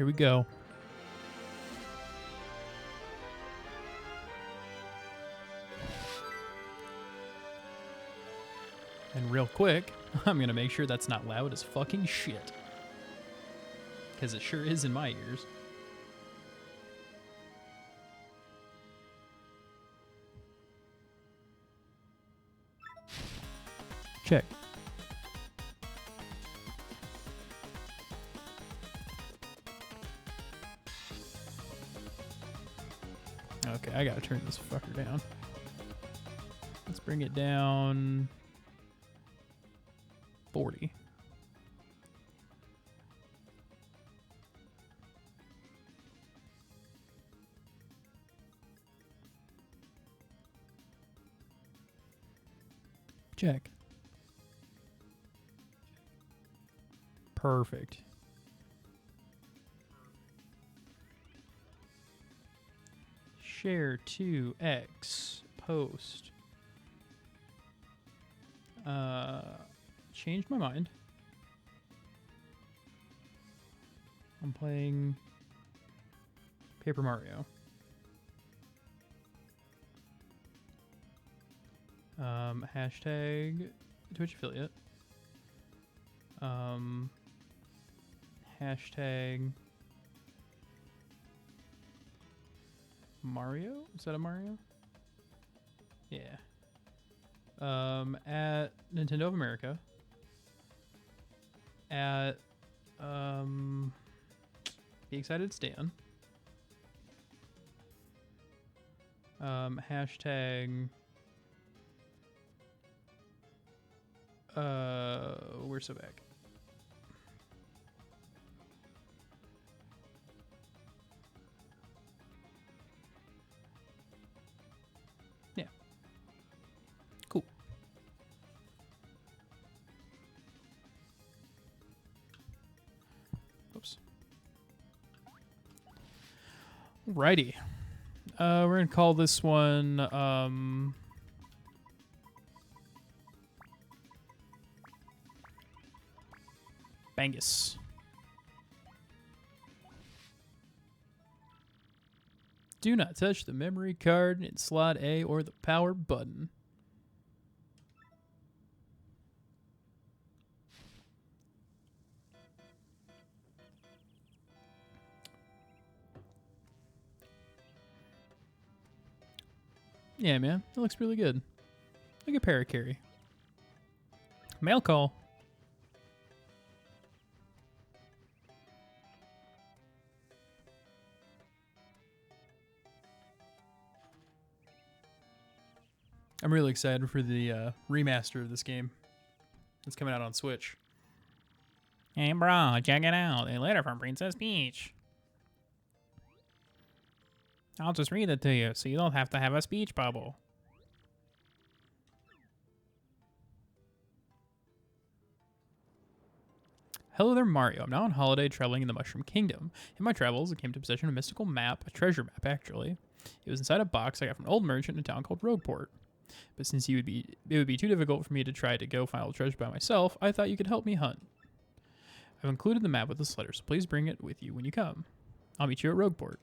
Here we go. And real quick, I'm going to make sure that's not loud as fucking shit. Because it sure is in my ears. Check. Okay, I gotta turn this fucker down. Let's bring it down 40. Check. Perfect. Share to X post. Changed my mind. I'm playing Paper Mario. Hashtag Twitch affiliate. Hashtag Mario? Is that a Mario? Yeah. At Nintendo of America. At Be Excited Stan. Hashtag where's so back? Yeah. Cool. Oops. Alrighty. We're gonna call this one Bangus. Do not touch the memory card in slot A or the power button. Yeah, man. That looks really good. Look at Paracarry. Mail call. I'm really excited for the remaster of this game. It's coming out on Switch. Hey, bro, check it out. A letter from Princess Peach. I'll just read it to you, so you don't have to have a speech bubble. Hello there, Mario. I'm now on holiday traveling in the Mushroom Kingdom. In my travels, I came to possession of a mystical map, a treasure map, actually. It was inside a box I got from an old merchant in a town called Rogueport. But since it would be too difficult for me to try to go find all the treasure by myself, I thought you could help me hunt. I've included the map with this letter, so please bring it with you when you come. I'll meet you at Rogueport.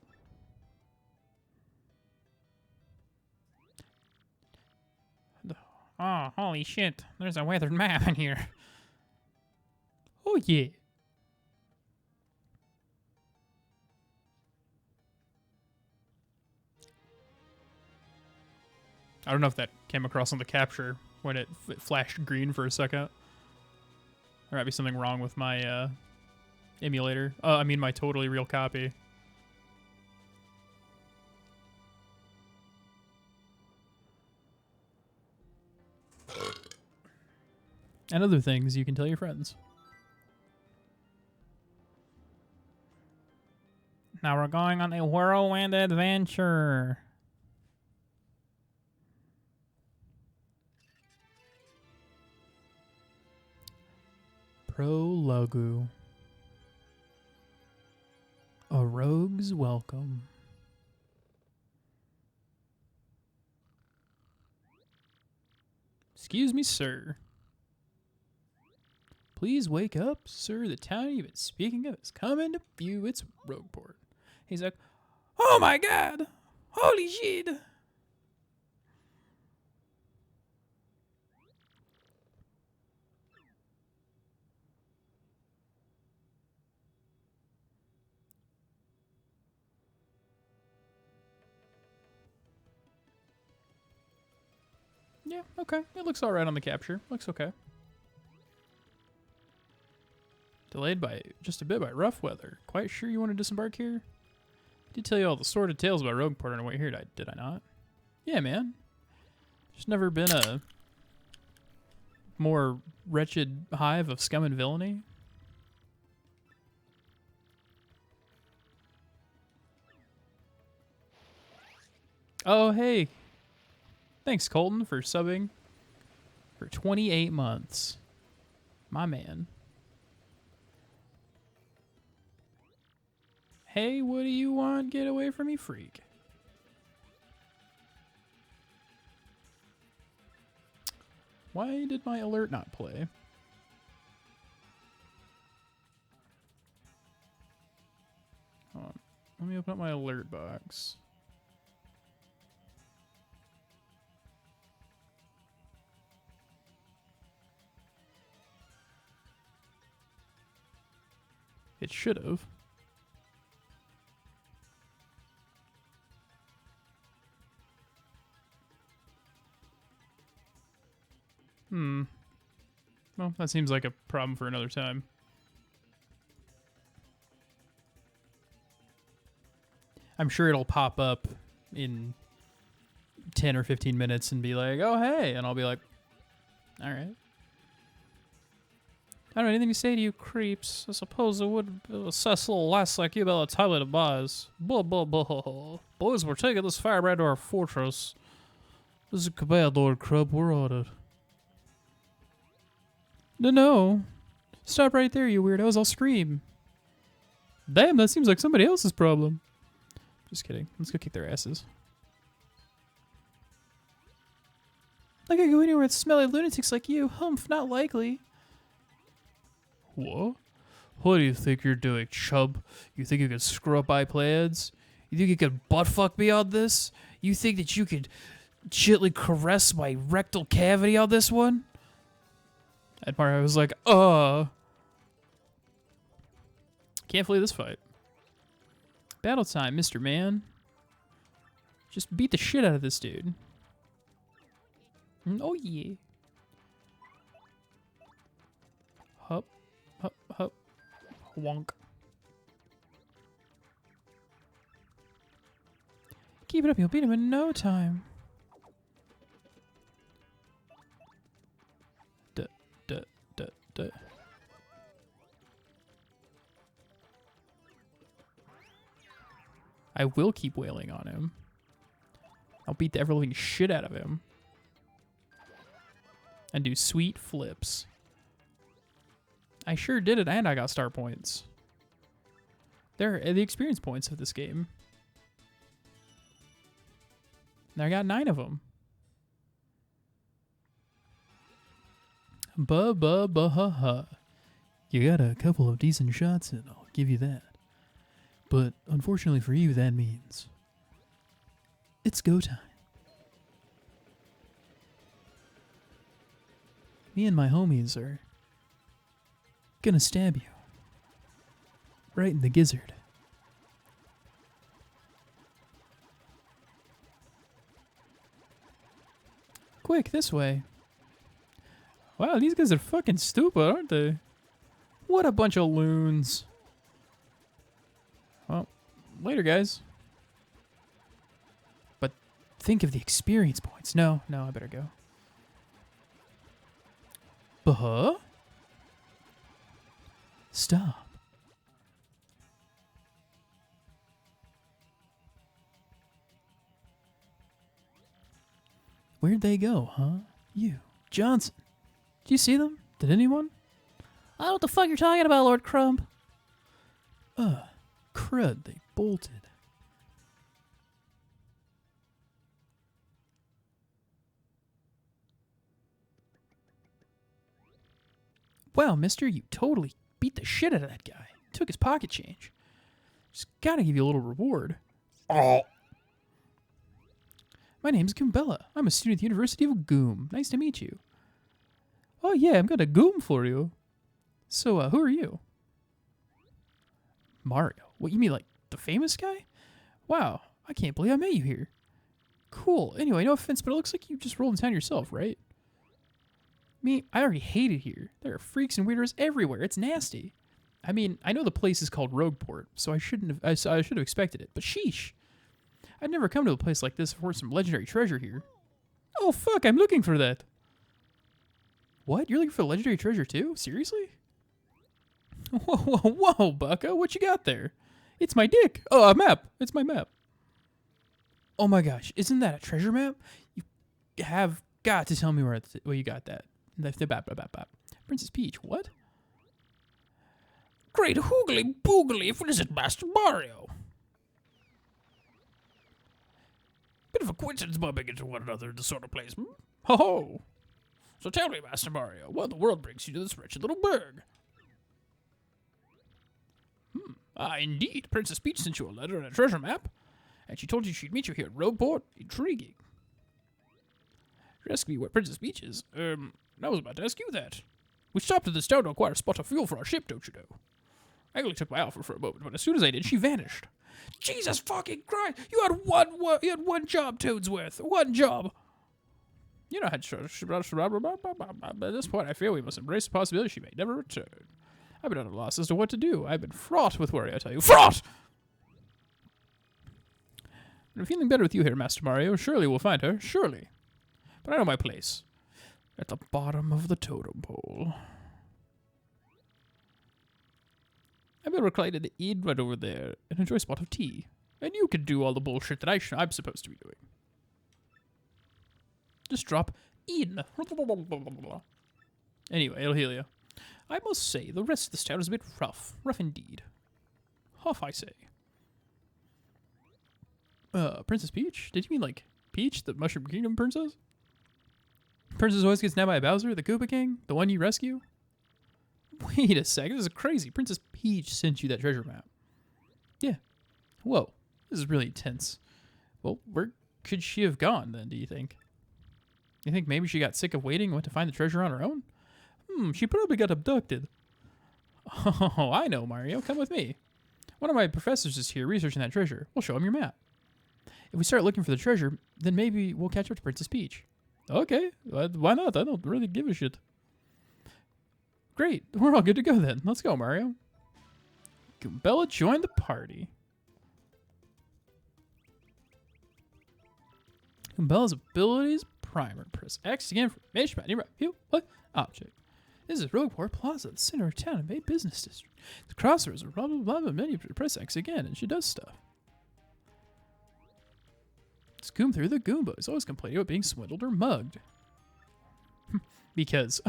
Oh, holy shit. There's a weathered map in here. Oh, yeah. I don't know if that came across on the capture when it flashed green for a second. There might be something wrong with my emulator. I mean my totally real copy. And other things you can tell your friends. Now we're going on a whirlwind adventure. Prologue. A rogue's welcome. Excuse me, sir. Please wake up, sir. The town you've been speaking of is coming to view. It's Rogueport. He's like, oh my god! Holy shit! Yeah, okay. It looks alright on the capture. Looks okay. Delayed by just a bit by rough weather. Quite sure you want to disembark here? I did tell you all the sordid tales about Rogueport on the way here, did I not? Yeah, man. There's never been a more wretched hive of scum and villainy. Oh, hey. Thanks, Colton, for subbing for 28 months. My man. Hey, what do you want? Get away from me, freak. Why did my alert not play? Hold on. Let me open up my alert box. It should have. Well, that seems like a problem for another time. I'm sure it'll pop up in 10 or 15 minutes and be like, oh, hey. And I'll be like, all right. I don't know anything to say to you creeps. I suppose it would assess a little less like you about the toilet of boys. Blah, blah, blah. Boys, we're taking this firebrand to our fortress. This is bad, Lord Crump. We're on it. No. Stop right there, you weirdos. I'll scream. Damn, that seems like somebody else's problem. Just kidding. Let's go kick their asses. I can't go anywhere with smelly lunatics like you. Humph, not likely. What? What do you think you're doing, chub? You think you can screw up my plans? You think you can buttfuck me on this? You think that you could gently caress my rectal cavity on this one? And Mario was like, Can't flee this fight. Battle time, Mr. Man. Just beat the shit out of this dude. Oh, yeah. Hup, hup, hup. Wonk. Keep it up, you'll beat him in no time. I will keep wailing on him. I'll beat the ever-living shit out of him. And do sweet flips. I sure did it, and I got star points. They're the experience points of this game. And I got 9 of them. Ha. You got a couple of decent shots in, I'll give you that. But unfortunately for you, that means it's go time. Me and my homies are gonna stab you. Right in the gizzard. Quick, this way. Wow, these guys are fucking stupid, aren't they? What a bunch of loons. Well, later, guys. But think of the experience points. No, I better go. Huh? Stop. Where'd they go, huh? You, Johnson. Did you see them? Did anyone? I don't know what the fuck you're talking about, Lord Crumb. Crud, they bolted. Wow, mister, you totally beat the shit out of that guy. Took his pocket change. Just gotta give you a little reward. Oh. My name's Goombella. I'm a student at the University of Goom. Nice to meet you. Oh yeah, I'm gonna Goom for you. So, who are you? Mario. What, you mean like the famous guy? Wow, I can't believe I met you here. Cool. Anyway, no offense, but it looks like you just rolled in town yourself, right? Me, I already hate it here. There are freaks and weirdos everywhere. It's nasty. I mean, I know the place is called Rogueport, so I should have expected it. But sheesh, I'd never come to a place like this for some legendary treasure here. Oh fuck, I'm looking for that. What? You're looking for the legendary treasure too? Seriously? Whoa, whoa, whoa, Bucko, what you got there? It's my dick. Oh, a map. It's my map. Oh my gosh, isn't that a treasure map? You have got to tell me where you got that. Princess Peach, what? Great hoogly boogly, what is it, Master Mario? Bit of a coincidence bumping into one another in this sort of place, hmm? Ho ho! So tell me, Master Mario, what in the world brings you to this wretched little burg? Indeed, Princess Peach sent you a letter and a treasure map, and she told you she'd meet you here at Rogueport. Intriguing. You're asking me where Princess Peach is? I was about to ask you that. We stopped at this town to acquire a spot of fuel for our ship, don't you know? I only took my offer for a moment, but as soon as I did, she vanished. Jesus fucking Christ! You had one job, Toadsworth. One job. You know, at this point, I feel we must embrace the possibility she may never return. I've been at a loss as to what to do. I've been fraught with worry, I tell you. Fraught! I'm feeling better with you here, Master Mario. Surely we'll find her. Surely. But I know my place. At the bottom of the totem pole. I'm going to recline in the inn right over there and enjoy a spot of tea. And you can do all the bullshit that I'm supposed to be doing. Just drop in. Anyway, it'll heal you. I must say, the rest of this town is a bit rough. Rough indeed. Huff, I say. Princess Peach? Did you mean, like, Peach, the Mushroom Kingdom princess? Princess always gets nabbed by Bowser, the Koopa King? The one you rescue? Wait a second, this is crazy. Princess Peach sent you that treasure map. Yeah. Whoa. This is really intense. Well, where could she have gone, then, do you think? You think maybe she got sick of waiting and went to find the treasure on her own? She probably got abducted. Oh, I know, Mario. Come with me. One of my professors is here researching that treasure. We'll show him your map. If we start looking for the treasure, then maybe we'll catch up to Princess Peach. Okay, why not? I don't really give a shit. Great, we're all good to go then. Let's go, Mario. Goombella joined the party. Goombella's abilities, primer. Press X again for information about nearby object. This is Rogueport Plaza, the center of town and main business district. The crossroads are blah blah blah blah menu. Press X again and she does stuff. Scoom through the Goombas, always complaining about being swindled or mugged. Because,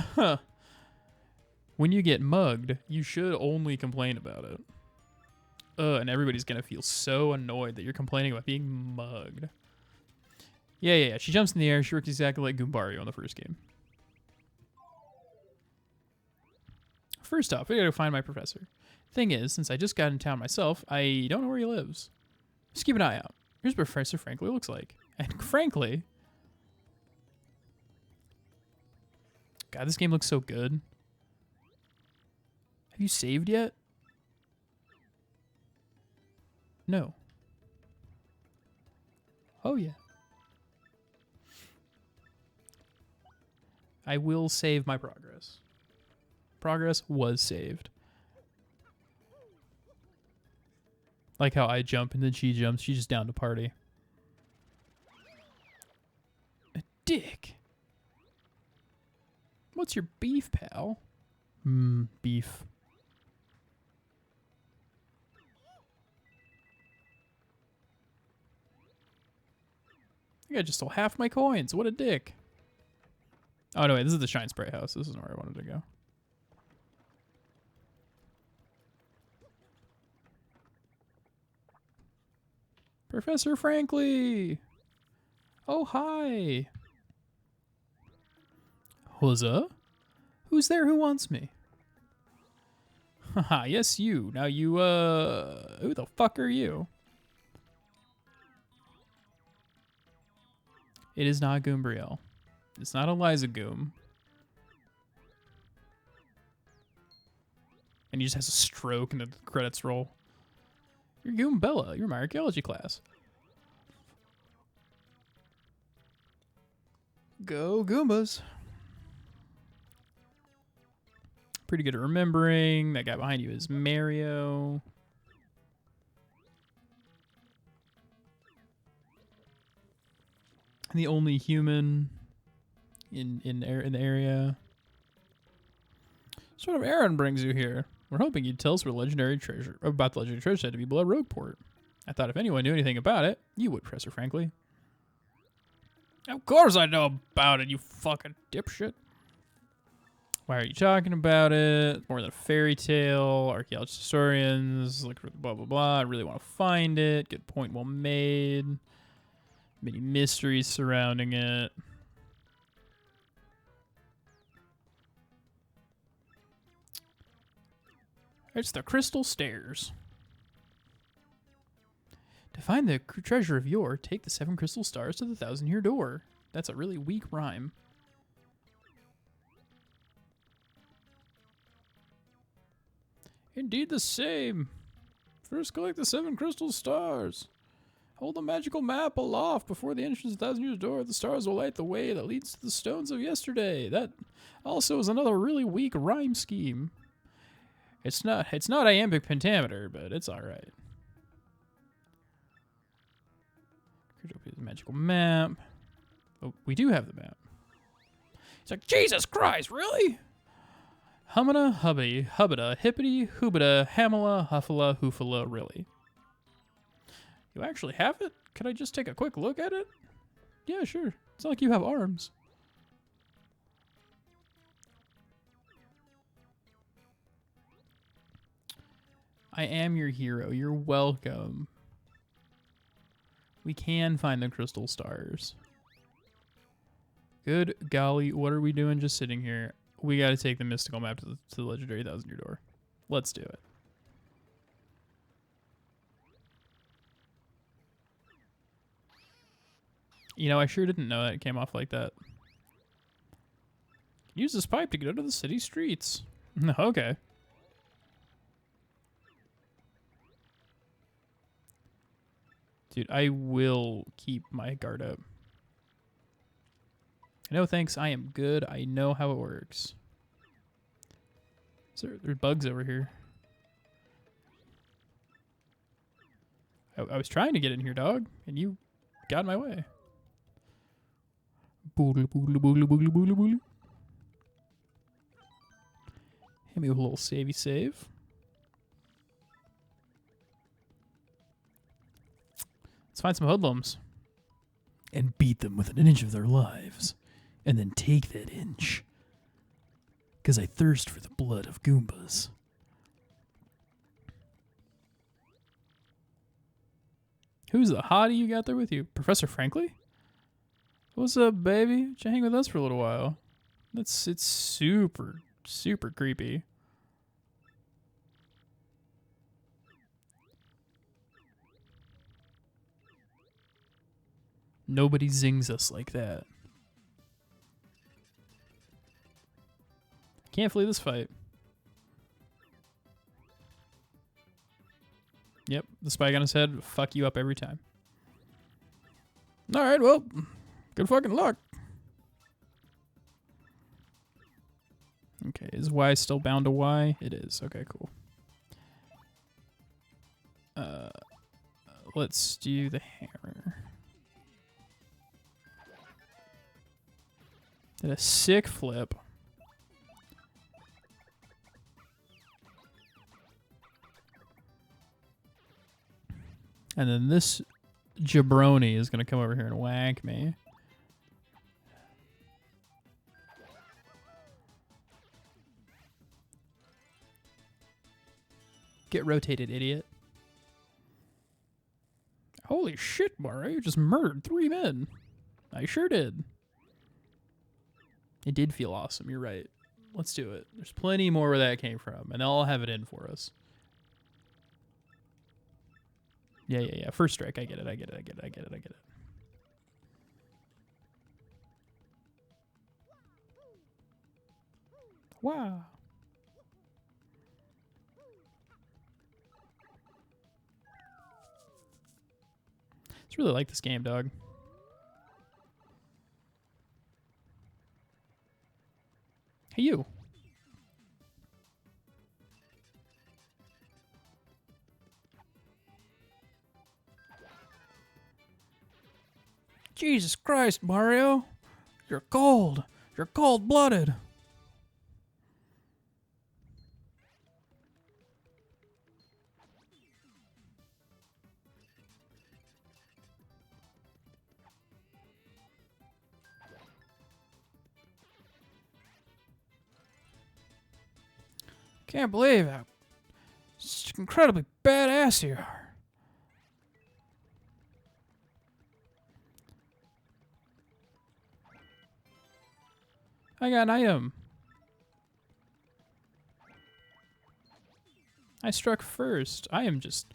when you get mugged, you should only complain about it. And everybody's gonna feel so annoyed that you're complaining about being mugged. Yeah. She jumps in the air. She works exactly like Goombario in the first game. First off, I gotta find my professor. Thing is, since I just got in town myself, I don't know where he lives. Just keep an eye out. Here's what Professor Frankly looks like. And frankly... God, this game looks so good. Have you saved yet? No. Oh, yeah. I will save my progress. Progress was saved. Like how I jump and then she jumps. She's just down to party. A dick. What's your beef, pal? Beef. I think I just stole half my coins. What a dick. Oh, no, wait. This is the Shine Spray house. This isn't where I wanted to go. Professor Frankly! Oh, hi! Huzzah? Who's there who wants me? Haha, yes, you. Now you, who the fuck are you? It is not Goombriel. It's not Eliza Goom. And he just has a stroke and the credits roll. You're Goombella. You're my archaeology class. Go Goombas. Pretty good at remembering. That guy behind you is Mario. The only human in the area. What sort of errand brings you here? We're hoping you'd tell us about the legendary treasure said to be below Rogueport. I thought if anyone knew anything about it, you would, Professor Frankly. Of course I know about it, you fucking dipshit. Why are you talking about it? More than a fairy tale. Archaeologists, historians, like blah blah blah. I really want to find it. Good point, well made. Many mysteries surrounding it. It's the Crystal Stairs. To find the treasure of yore, take the 7 crystal stars to the 1,000-year door. That's a really weak rhyme. Indeed the same. First collect the 7 crystal stars. Hold the magical map aloft before the entrance to the 1,000-year door. The stars will light the way that leads to the stones of yesterday. That also is another really weak rhyme scheme. It's not iambic pentameter, but it's all right. Magical map. Oh, we do have the map. It's like, Jesus Christ, really? Hummina, hubby, hubbida, hippity, hoobida, hamala, huffala, hoofala, really? You actually have it? Could I just take a quick look at it? Yeah, sure. It's not like you have arms. I am your hero. You're welcome. We can find the crystal stars. Good golly, what are we doing just sitting here? We got to take the mystical map to the legendary 1,000-year door. Let's do it. You know, I sure didn't know that it came off like that. Use this pipe to get out of the city streets. Okay. Dude, I will keep my guard up. No thanks, I am good. I know how it works. There's bugs over here. I was trying to get in here, dog, and you got in my way. Boodle, boodle, boodle, boodle, boodle, boodle. Hit me with a little savey save. Let's find some hoodlums. And beat them within an inch of their lives. And then take that inch. Because I thirst for the blood of Goombas. Who's the hottie you got there with you? Professor Frankly? What's up, baby? Why don't you hang with us for a little while? It's super, super creepy. Nobody zings us like that. Can't flee this fight. Yep, the spike on his head will fuck you up every time. Alright, well, good fucking luck. Okay, is Y still bound to Y? It is. Okay, cool. Let's do the hammer. Did a sick flip. And then this jabroni is going to come over here and whack me. Get rotated, idiot. Holy shit, Mario, you just murdered 3 men. I sure did. It did feel awesome, you're right. Let's do it. There's plenty more where that came from, and they'll have it in for us. Yeah. First strike. I get it. Wow. It's really like this game, dog. Hey, you. Jesus Christ, Mario. You're cold. You're cold-blooded. Can't believe how incredibly badass you are. I got an item. I struck first. I am just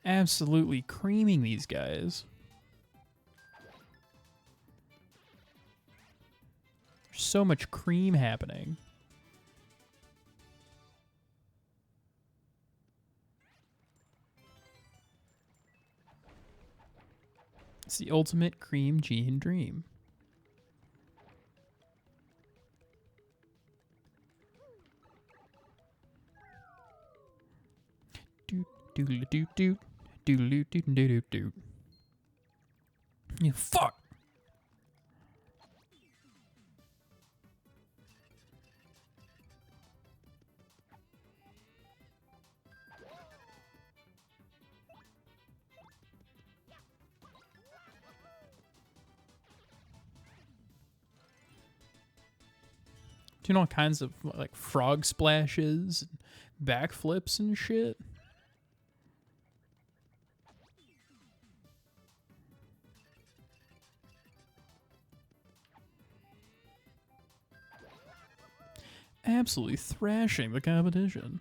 absolutely creaming these guys. There's so much cream happening. It's the ultimate cream gene dream. Do. You fuck. Doing all kinds of like frog splashes, backflips and shit. Absolutely thrashing the competition.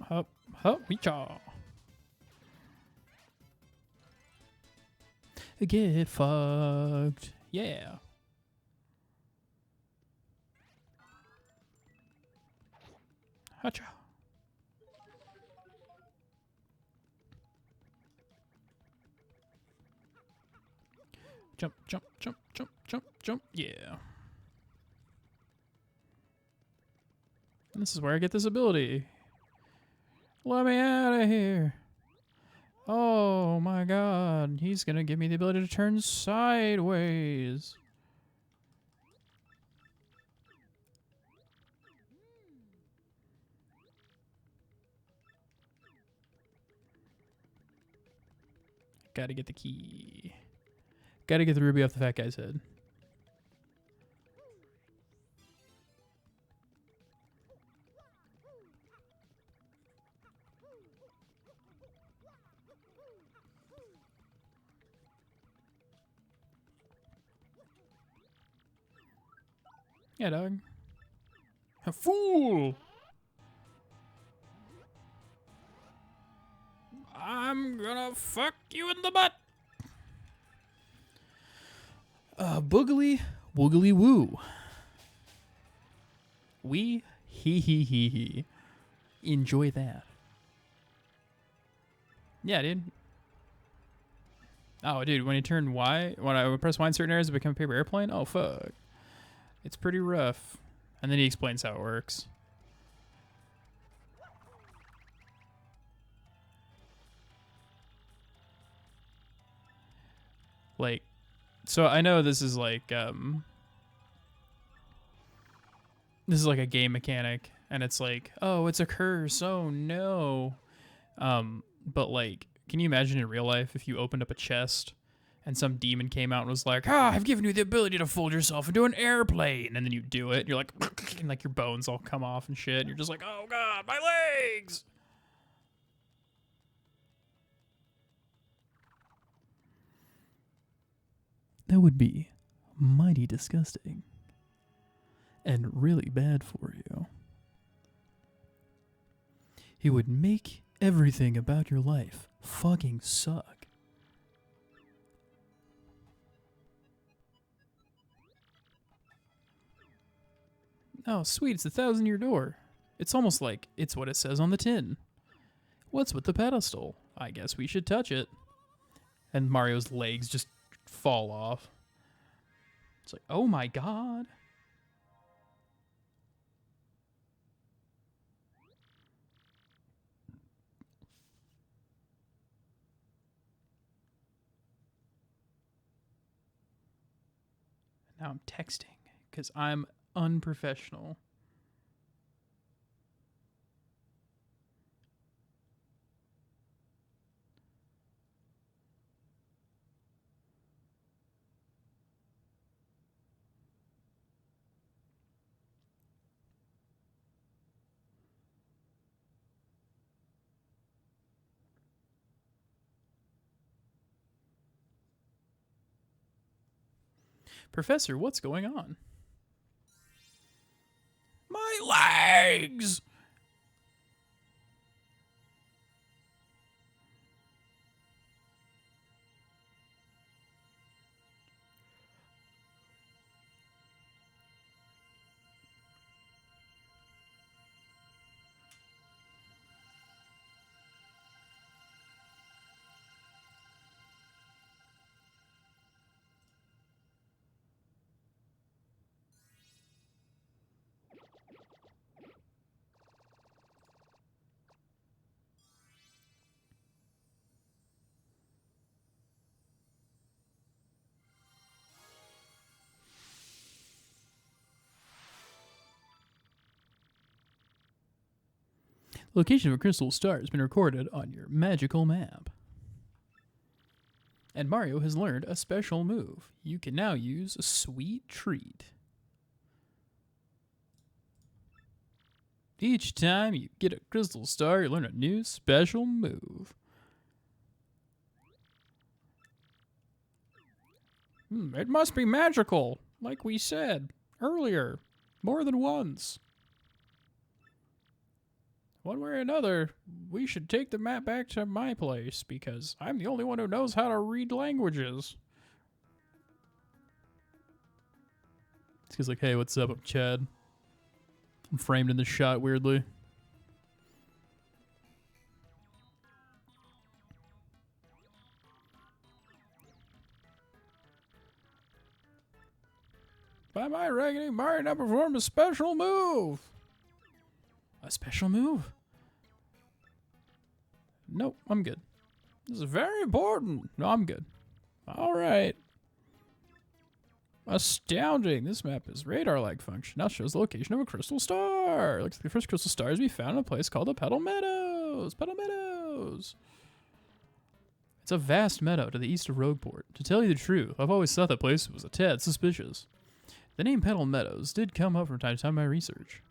Hup, reach-aw. Get fucked. Yeah. Hacha. Jump. Yeah. And this is where I get this ability. Let me out of here. Oh my god. He's gonna give me the ability to turn sideways. Gotta get the key. Gotta get the ruby off the fat guy's head. Yeah, dog. A fool! I'm gonna fuck you in the butt! Boogly woogly woo. We he. Enjoy that. Yeah, dude. Oh, dude, when you turn Y, when I would press Y in certain areas, it become a paper airplane? Oh, fuck. It's pretty rough. And then he explains how it works. Like, so I know this is like a game mechanic, and it's like, oh, it's a curse. Oh no. But like, can you imagine in real life if you opened up a chest and some demon came out and was like, "Ah, I've given you the ability to fold yourself into an airplane," and then you do it, and you're like, and like your bones all come off and shit, and you're just like, "Oh god, my legs!" That would be mighty disgusting and really bad for you. It would make everything about your life fucking suck. Oh, sweet, it's a 1,000-year door. It's almost like it's what it says on the tin. What's with the pedestal? I guess we should touch it. And Mario's legs just fall off. It's like, oh my god. Now I'm texting because I'm unprofessional. Professor, what's going on? My legs! Location of a crystal star has been recorded on your magical map. And Mario has learned a special move. You can now use a sweet treat. Each time you get a crystal star, you learn a new special move. It must be magical, like we said earlier, more than once. One way or another, we should take the map back to my place because I'm the only one who knows how to read languages. This guy's like, hey, what's up? I'm Chad. I'm framed in the shot weirdly. By my reckoning, Mario now performed a special move. A special move? Nope, I'm good. This is very important. No, I'm good. All right. Astounding. This map is radar-like function. Now shows the location of a crystal star. Looks like the first crystal star is to be found in a place called the Petal Meadows. Petal Meadows. It's a vast meadow to the east of Rogueport. To tell you the truth, I've always thought that place was a tad suspicious. The name Petal Meadows did come up from time to time in my research.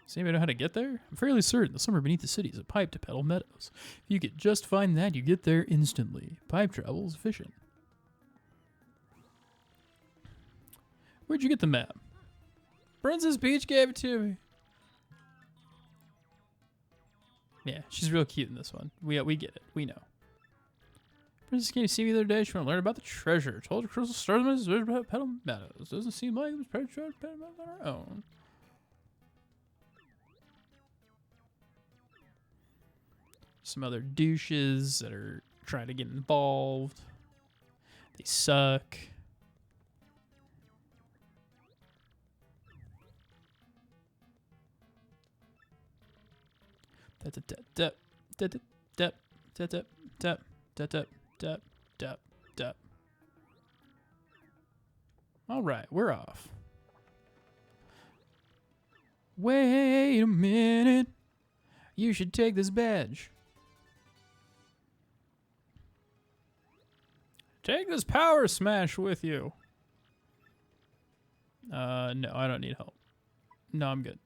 Does anybody know how to get there? I'm fairly certain that somewhere beneath the city is a pipe to Petal Meadows. If you could just find that, you get there instantly. Pipe travel is efficient. Where'd you get the map? Princess Peach gave it to me. Yeah, she's real cute in this one. We get it. We know. Princess came to see me the other day. She wanted to learn about the treasure. Told her crystal stars about Petal Meadows. Doesn't seem like it was Petal Meadows on her own. Some other douches that are trying to get involved. They suck. All right, we're off. Wait a minute. You should take this badge. Take this power smash with you. No, I don't need help. No, I'm good.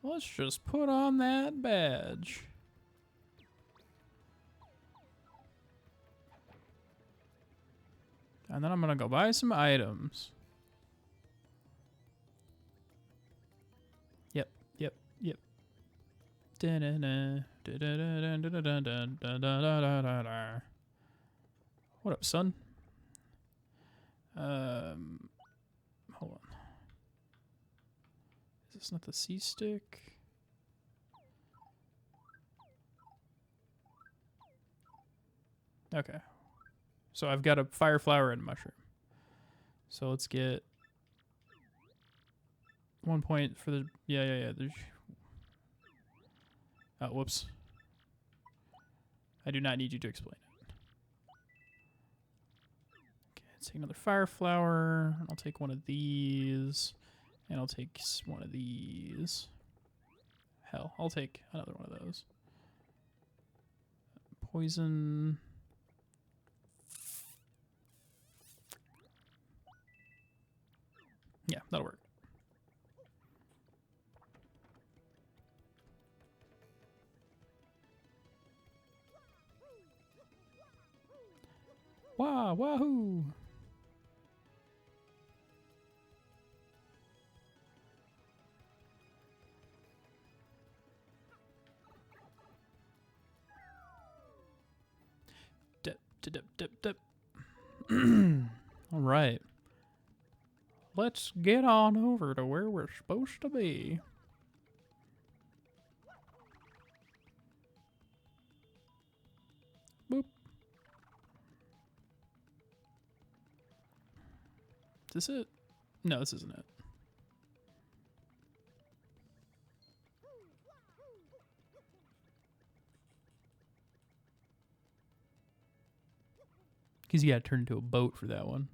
Let's just put on that badge. And then I'm gonna go buy some items. Yep, yep, yep. What up, son? Hold on. Is this not the C stick? Okay. So I've got a fire flower and a mushroom. So let's get 1 point for the yeah. There's oh, whoops. I do not need you to explain it. Okay, let's take another fire flower. I'll take one of these. And I'll take one of these. Hell, I'll take another one of those. Poison. Yeah, that'll work. Wow, wahoo! Dip. All right. Let's get on over to where we're supposed to be. Boop. Is this it? No, this isn't it. Because you gotta turn into a boat for that one.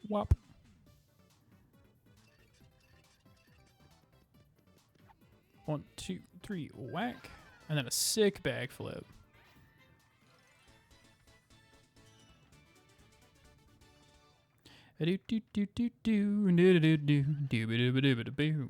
Whop. One, two, three, whack. And then a sick backflip. Do do do do do do do do do do do do.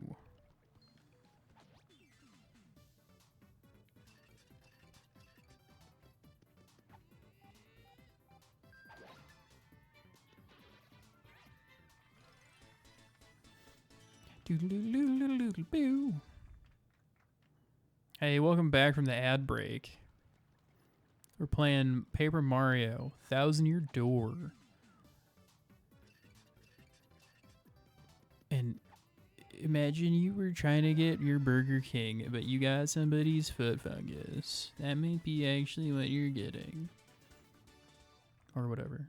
Hey, welcome back from the ad break. We're playing Paper Mario, 1,000-Year Door. And imagine you were trying to get your Burger King, but you got somebody's foot fungus. That might be actually what you're getting. Or whatever.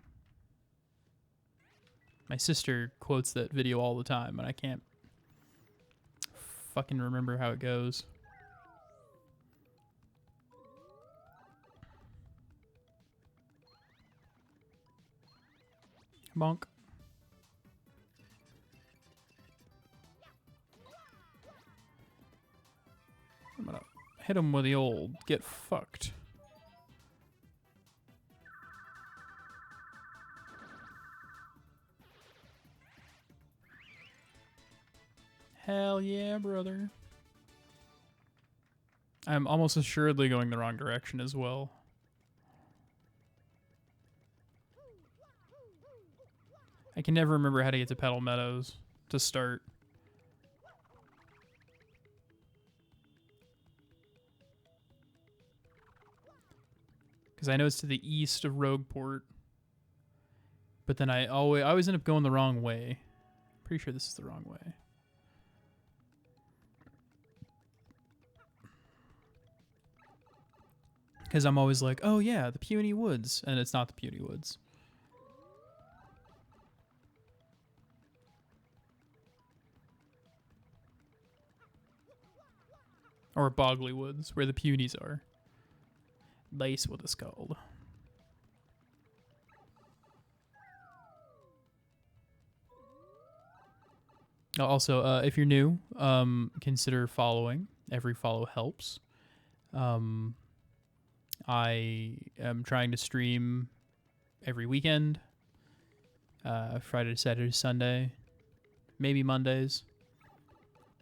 My sister quotes that video all the time, and I can't fucking remember how it goes. Bonk. I'm gonna hit him with the old get fucked. Hell yeah, brother. I'm almost assuredly going the wrong direction as well. I can never remember how to get to Petal Meadows to start. Because I know it's to the east of Rogueport. But then I always end up going the wrong way. Pretty sure this is the wrong way. Because I'm always like, oh yeah, the Puny Woods. And it's not the Puny Woods. Or Bogley Woods, where the Punies are. That's what it's called. Also, if you're new, consider following. Every follow helps. Um, I am trying to stream every weekend, Friday, Saturday, Sunday, maybe Mondays.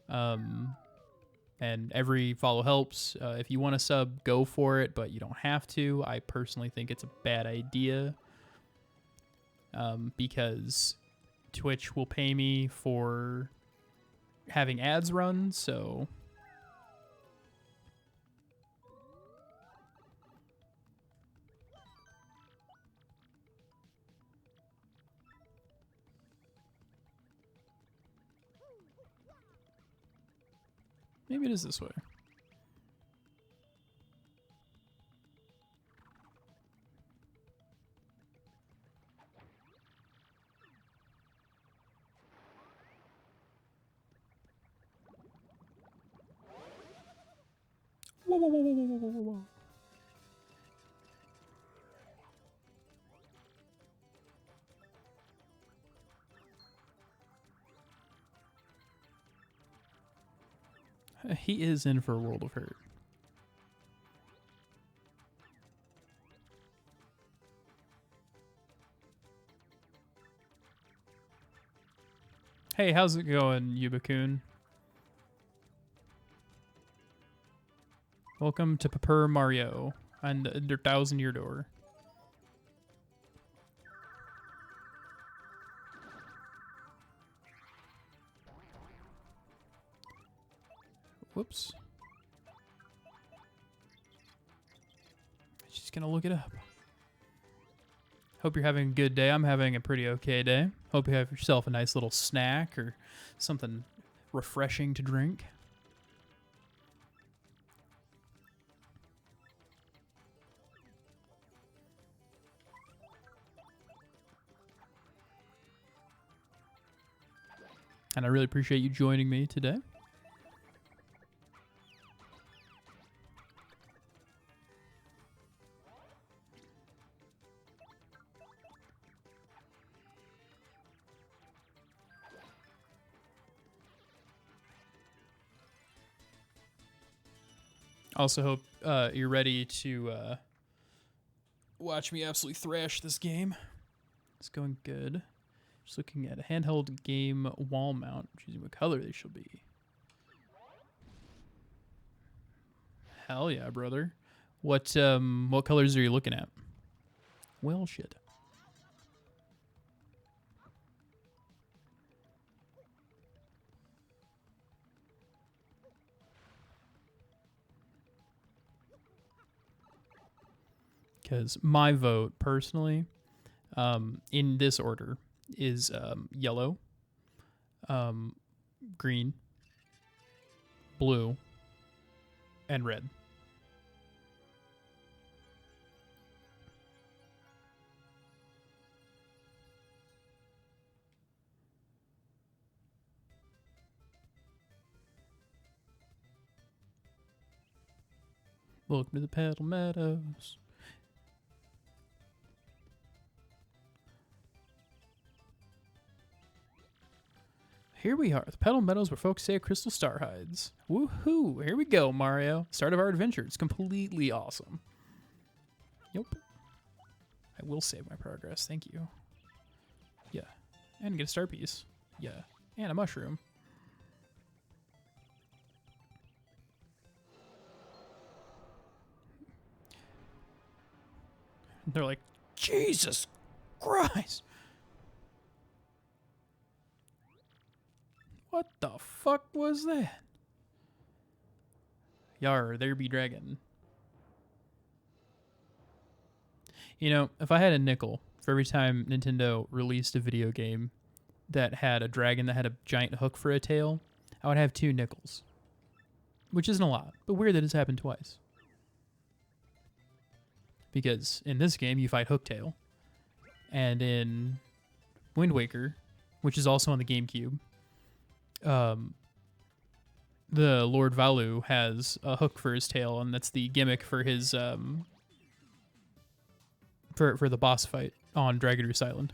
And every follow helps. If you want to sub, go for it, but you don't have to. I personally think it's a bad idea because Twitch will pay me for having ads run, so maybe it is this way. Whoa, whoa, whoa, whoa, whoa, whoa, whoa, whoa. He is in for a world of hurt. Hey, how's it going, Yubakun? Welcome to Paper Mario and the 1,000-year door. Whoops. She's gonna look it up. Hope you're having a good day. I'm having a pretty okay day. Hope you have yourself a nice little snack or something refreshing to drink. And I really appreciate you joining me today. Also hope you're ready to watch me absolutely thrash this game. It's going good. Just looking at a handheld game wall mount, choosing what color they shall be. Hell yeah, brother. What colors are you looking at? Well, shit. Because my vote, personally, in this order, is yellow, green, blue, and red. Welcome to the Petal Meadows. Here we are, the Petal Meadows where folks say a crystal star hides. Woohoo! Here we go, Mario. Start of our adventure. It's completely awesome. Yep. I will save my progress. Thank you. Yeah. And get a star piece. Yeah. And a mushroom. They're like, Jesus Christ! What the fuck was that? Yar, there be dragon. You know, if I had a nickel for every time Nintendo released a video game that had a dragon that had a giant hook for a tail, I would have 2 nickels. Which isn't a lot, but weird that it's happened twice. Because in this game, you fight Hooktail. And in Wind Waker, which is also on the GameCube, the Lord Valu has a hook for his tail, and that's the gimmick for his for the boss fight on Dragon Roost Island.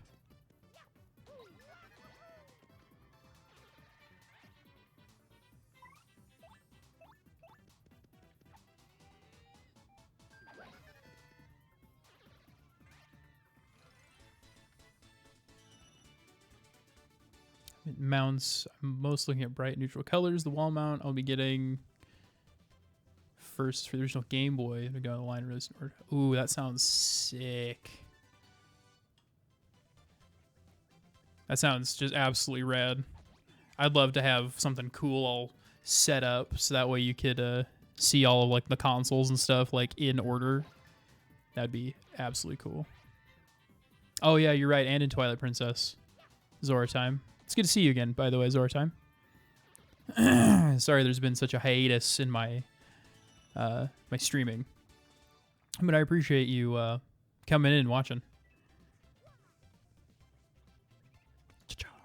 Mounts, I'm most looking at bright neutral colors. The wall mount I'll be getting first for the original Game Boy. We go on the line release. Ooh, that sounds sick. That sounds just absolutely rad. I'd love to have something cool all set up so that way you could see all of like the consoles and stuff like in order. That'd be absolutely cool. Oh yeah, you're right. And in Twilight Princess, Zora time. It's good to see you again, by the way, Zora time. Sorry, there's been such a hiatus in my my streaming, but I appreciate you coming in and watching.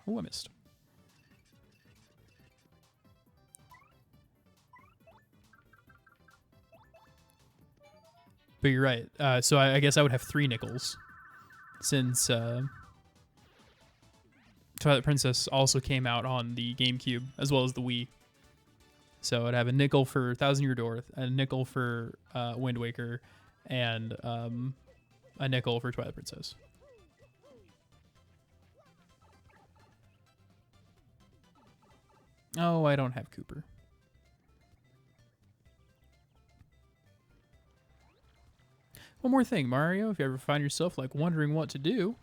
Oh, I missed. But you're right. So I guess I would have 3 nickels, since Twilight Princess also came out on the GameCube as well as the Wii. So I'd have a nickel for Thousand Year Door, a nickel for Wind Waker, and a nickel for Twilight Princess. Oh, I don't have Cooper. One more thing, Mario. If you ever find yourself like wondering what to do,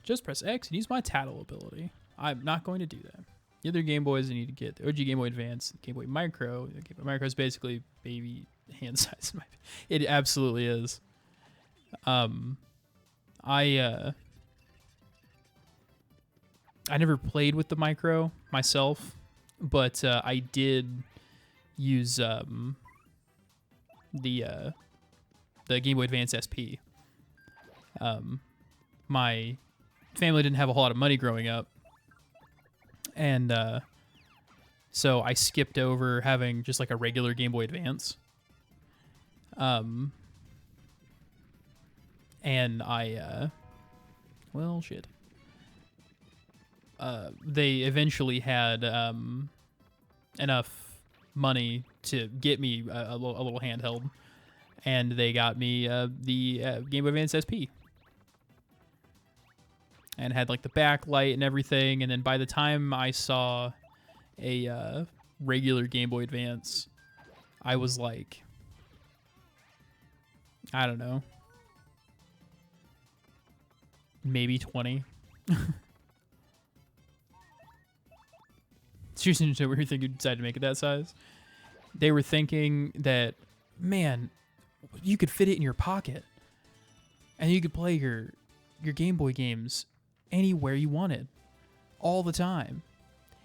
just press X and use my tattle ability. I'm not going to do that. The other Game Boys you need to get the OG Game Boy Advance, the Game Boy Micro. The Game Boy Micro is basically baby hand size. It absolutely is. I never played with the Micro myself, but I did use the Game Boy Advance SP. My family didn't have a whole lot of money growing up, and so I skipped over having just like a regular Game Boy Advance. And I, well, shit. They eventually had enough money to get me a little handheld, and they got me the Game Boy Advance SP. And had like the backlight and everything, and then by the time I saw a regular Game Boy Advance, I was like, I don't know, maybe 20. Seriously, what were you thinking? You decided to make it that size? They were thinking that, man, you could fit it in your pocket, and you could play your Game Boy games anywhere you wanted, all the time,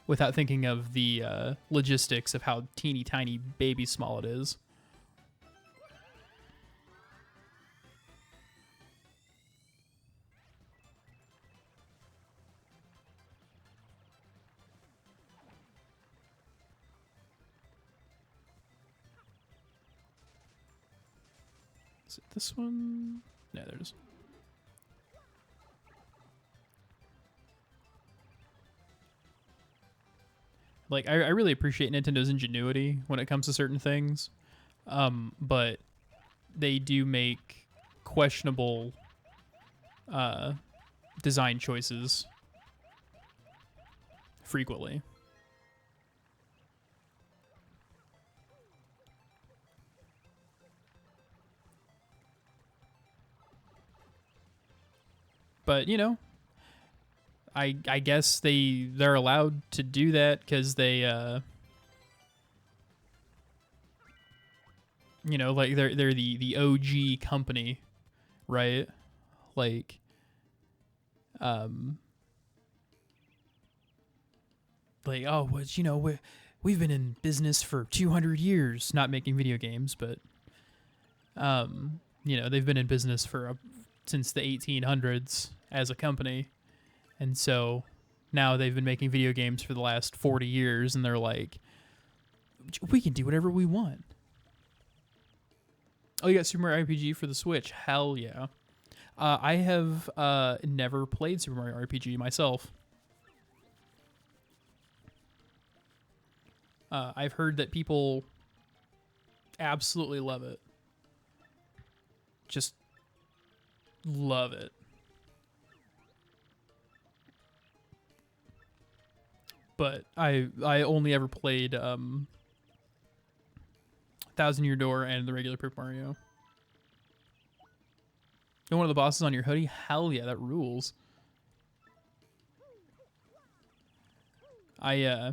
without thinking of the logistics of how teeny tiny baby small it is. Is it this one? No, there it is. Like, I really appreciate Nintendo's ingenuity when it comes to certain things, but they do make questionable design choices frequently. But, you know, I guess they're allowed to do that because they you know, like they're the OG company, right? Like like, oh, well, you know, we've been in business for 200 years not making video games, but you know, they've been in business for since the 1800s as a company. And so now they've been making video games for the last 40 years, and they're like, we can do whatever we want. Oh, you got Super Mario RPG for the Switch? Hell yeah. I have never played Super Mario RPG myself. I've heard that people absolutely love it. Just love it. but I only ever played Thousand Year Door and the regular Paper Mario. And one of the bosses on your hoodie? Hell yeah, that rules. I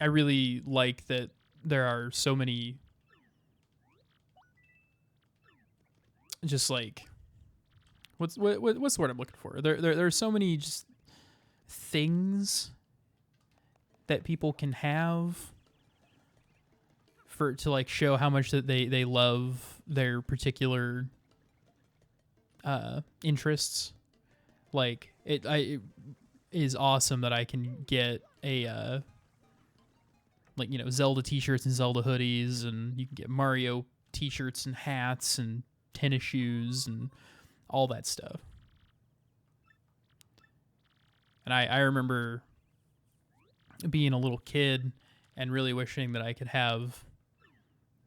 really like that there are so many just like what's the word I'm looking for? There are so many just things that people can have to like show how much that they love their particular interests. Like it is awesome that I can get a like, you know, Zelda t-shirts and Zelda hoodies, and you can get Mario t-shirts and hats and tennis shoes and all that stuff. And I remember being a little kid and really wishing that I could have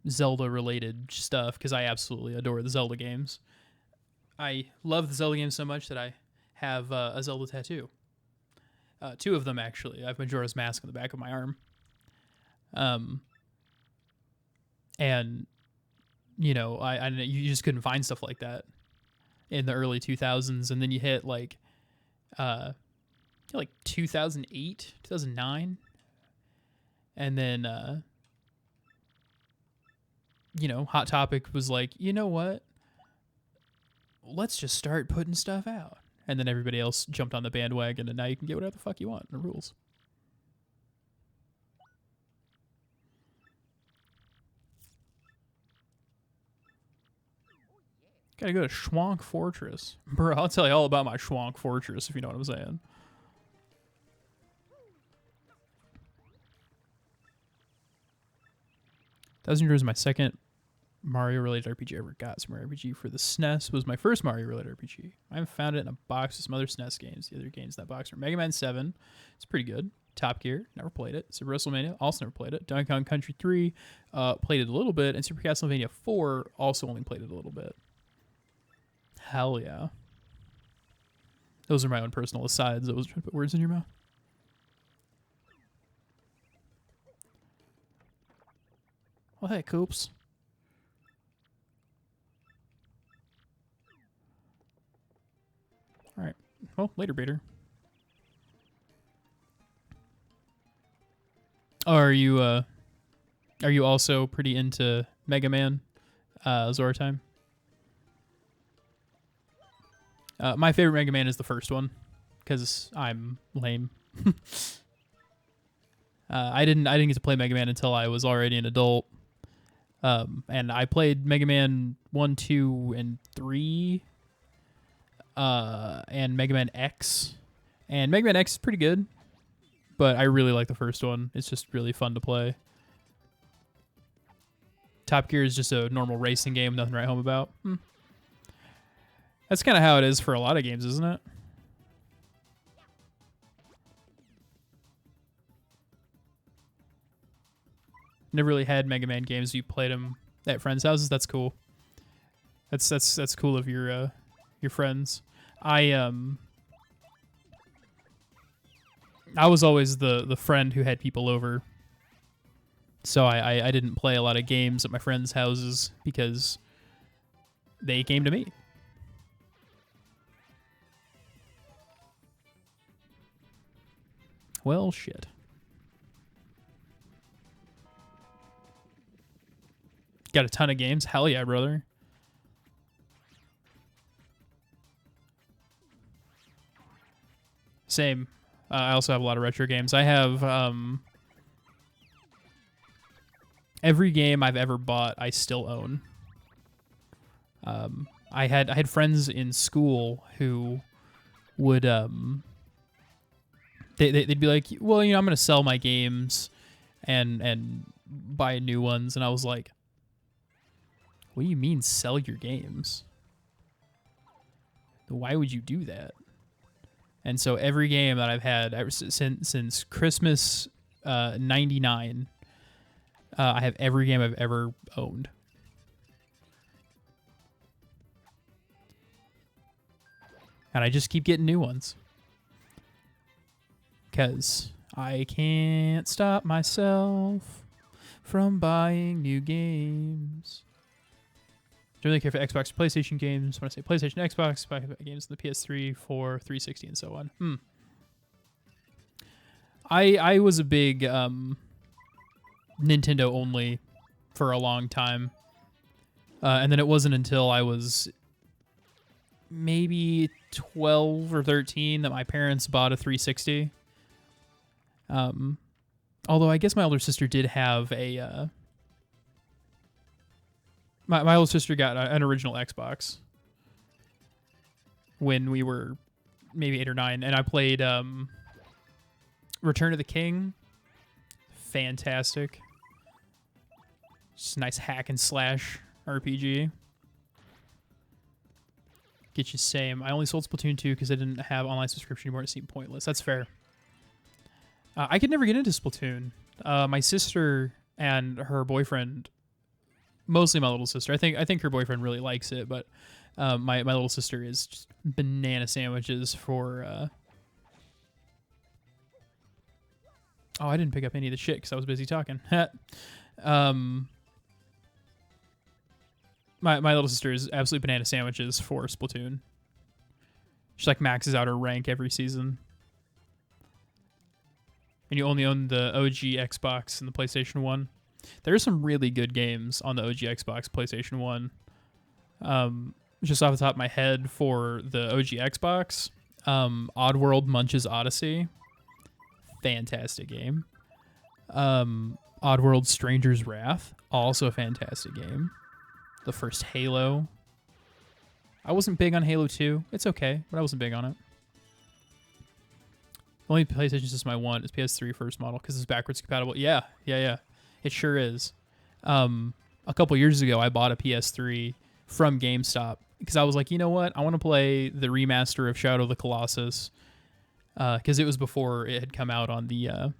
Zelda related stuff, because I absolutely adore the Zelda games. I love the Zelda games so much that I have a Zelda tattoo. 2 of them, actually. I have Majora's Mask on the back of my arm. And you know, you just couldn't find stuff like that in the early 2000s, and then you hit like 2008, 2009, and then you know, Hot Topic was like, you know what? Let's just start putting stuff out. And then everybody else jumped on the bandwagon, and now you can get whatever the fuck you want. The rules. Gotta go to Schwank Fortress. Bro, I'll tell you all about my Schwank Fortress, if you know what I'm saying. Thousand Years is my second Mario-related RPG I ever got. Super Mario RPG for the SNES was my first Mario-related RPG. I found it in a box with some other SNES games. The other games in that box are Mega Man 7. It's pretty good. Top Gear, never played it. Super WrestleMania, also never played it. Donkey Kong Country 3, played it a little bit. And Super Castlevania 4, also only played it a little bit. Hell yeah. Those are my own personal asides. I was trying to put words in your mouth. Well, hey, Coops. All right. Well, later, Bader. Oh, are you also pretty into Mega Man, Zora time? My favorite Mega Man is the first one, because I'm lame. I didn't get to play Mega Man until I was already an adult. And I played Mega Man 1, 2, and 3, and Mega Man X. And Mega Man X is pretty good, but I really like the first one. It's just really fun to play. Top Gear is just a normal racing game, nothing to write home about. That's kind of how it is for a lot of games, isn't it? Never really had Mega Man games. You played them at friends' houses. That's cool. That's cool of your friends. I was always the friend who had people over, so I didn't play a lot of games at my friends' houses because they came to me. Well, shit. Got a ton of games? Hell yeah, brother. Same. I also have a lot of retro games. I have every game I've ever bought, I still own. I had friends in school who would they'd be like, well, you know, I'm gonna sell my games and buy new ones, and I was like, what do you mean sell your games? Why would you do that? And so every game that I've had ever since Christmas '99, I have every game I've ever owned. And I just keep getting new ones. because I can't stop myself from buying new games. Don't really care for Xbox or PlayStation games. When I say PlayStation, Xbox, buy games on the PS3, 4, 360, and so on. I was a big Nintendo only for a long time. And then it wasn't until I was maybe 12 or 13 that my parents bought a 360. Although I guess my older sister did have a... My older sister got an original Xbox when we were maybe 8 or 9, and I played Return of the King. Fantastic. Just a nice hack and slash RPG. Get you same. I only sold Splatoon 2 because I didn't have online subscription anymore. It seemed pointless. That's fair. I could never get into Splatoon. My sister and her boyfriend, mostly my little sister. I think her boyfriend really likes it, but my little sister is just banana sandwiches for. Oh, I didn't pick up any of the shit because I was busy talking. My little sister is absolutely banana sandwiches for Splatoon. She like maxes out her rank every season. And you only own the OG Xbox and the PlayStation 1. There are some really good games on the OG Xbox, PlayStation 1. Just off the top of my head for the OG Xbox, Oddworld Munch's Odyssey. Fantastic game. Oddworld Stranger's Wrath. Also a fantastic game. The first Halo. I wasn't big on Halo 2. It's okay, but I wasn't big on it. The only PlayStation system I want is PS3 first model because it's backwards compatible. Yeah. It sure is. A couple years ago, I bought a PS3 from GameStop because I was like, you know what? I want to play the remaster of Shadow of the Colossus because it was before it had come out on the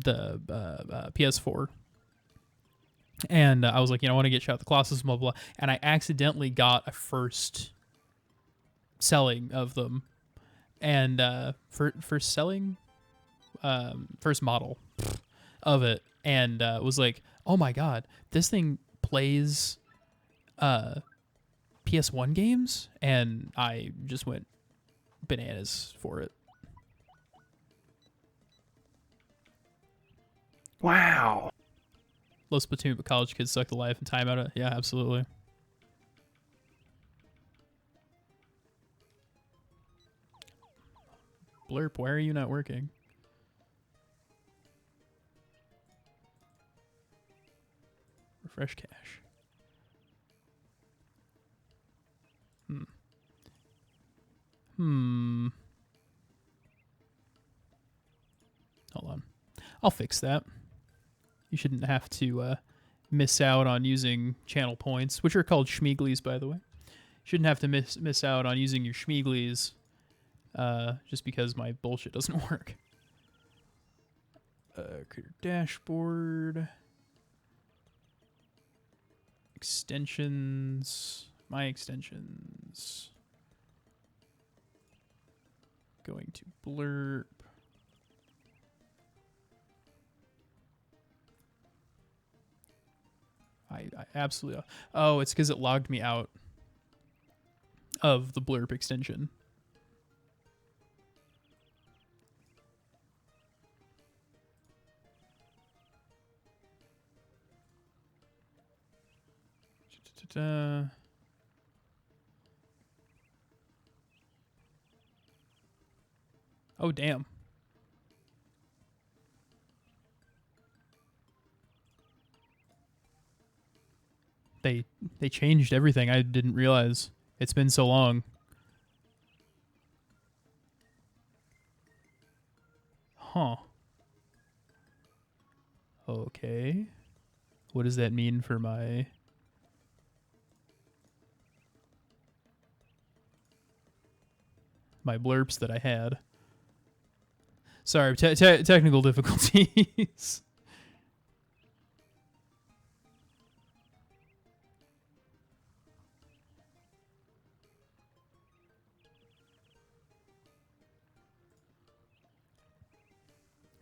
PS4. And I was like, I want to get Shadow of the Colossus, blah, blah, blah. And I accidentally got a first selling of them. And for selling first model of it, and was like, oh my god, this thing plays PS1 games, and I just went bananas for it. Wow. Love Splatoon, but college kids suck the life and time out of it. Yeah, absolutely. Blurp, why are you not working? Refresh cache. Hold on. I'll fix that. You shouldn't have to miss out on using channel points, which are called schmeeglies, by the way. Shouldn't have to miss out on using your schmeeglies just because my bullshit doesn't work. Creator dashboard. Extensions. My extensions. Going to blurb. I absolutely... Oh, it's because it logged me out of the blurb extension. Oh, damn. They changed everything. I didn't realize. It's been so long. Huh. Okay. What does that mean for my... my blurps that I had? Sorry, technical difficulties.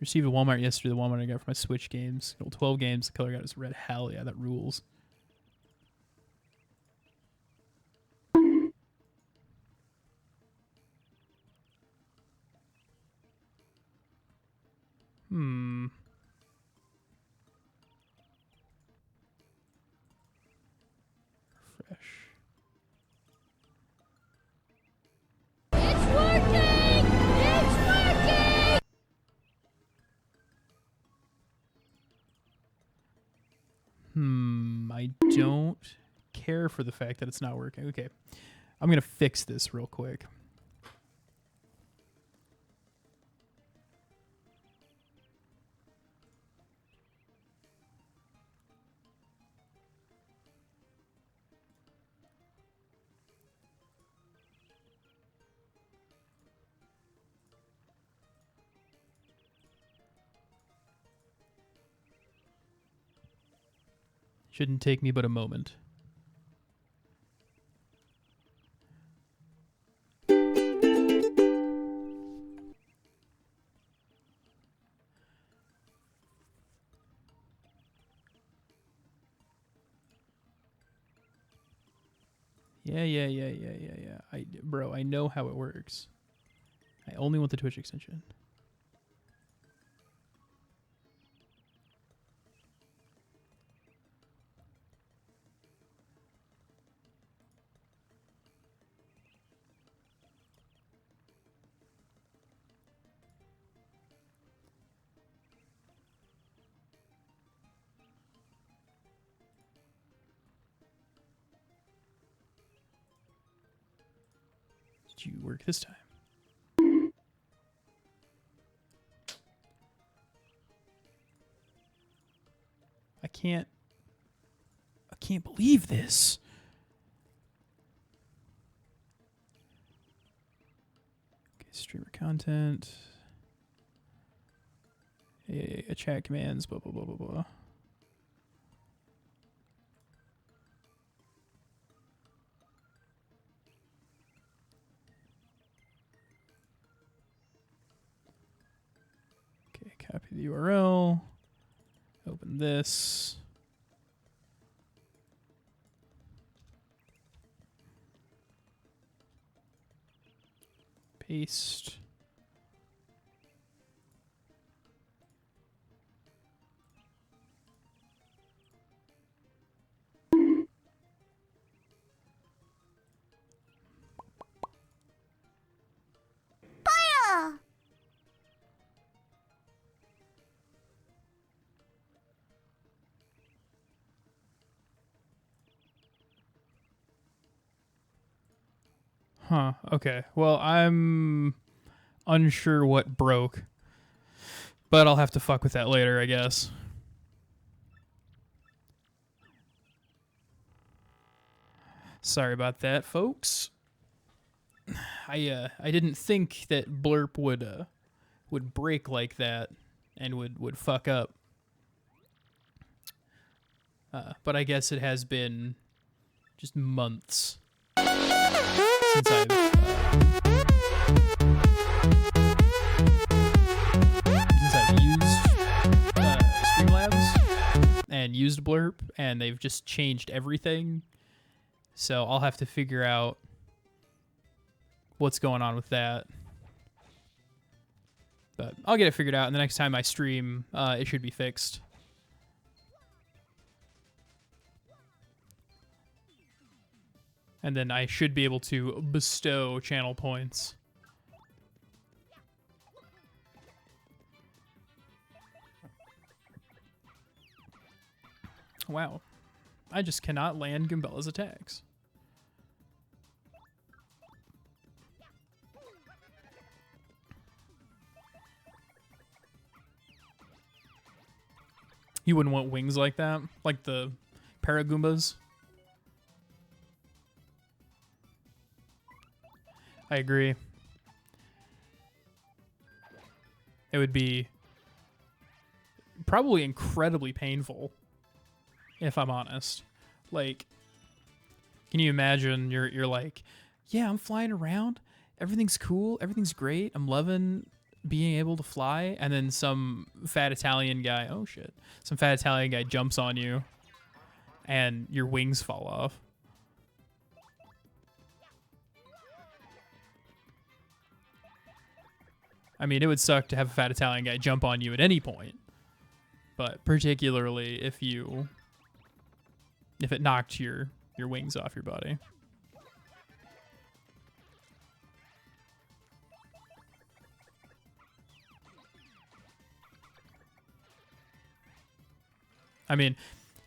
Received a Walmart yesterday. The Walmart I got for my Switch games. 12 games. The color I got is red. Hell yeah, that rules. Fresh. It's working! It's working! I don't care for the fact that it's not working. Okay. I'm going to fix this real quick. Shouldn't take me but a moment. Yeah. Bro, I know how it works. I only want the Twitch extension. Did you work this time? I can't believe this. Okay, streamer content. A chat commands, blah, blah, blah, blah, blah. Okay, copy the URL. Open this. Paste. Fire! Huh, okay. Well, I'm unsure what broke, but I'll have to fuck with that later, I guess. Sorry about that, folks. I didn't think that Blurp would break like that and would fuck up. But I guess it has been just months since I've used Streamlabs and used Blurp, and they've just changed everything. So I'll have to figure out what's going on with that. But I'll get it figured out, and the next time I stream, it should be fixed. And then I should be able to bestow channel points. Wow. I just cannot land Gumbella's attacks. You wouldn't want wings like that? Like the Paragoombas? I agree. It would be probably incredibly painful, if I'm honest. Like, can you imagine you're like, yeah, I'm flying around. Everything's cool. Everything's great. I'm loving being able to fly, and then some fat Italian guy, oh shit, some fat Italian guy jumps on you, and your wings fall off. I mean, it would suck to have a fat Italian guy jump on you at any point, but particularly if it knocked your wings off your body. I mean,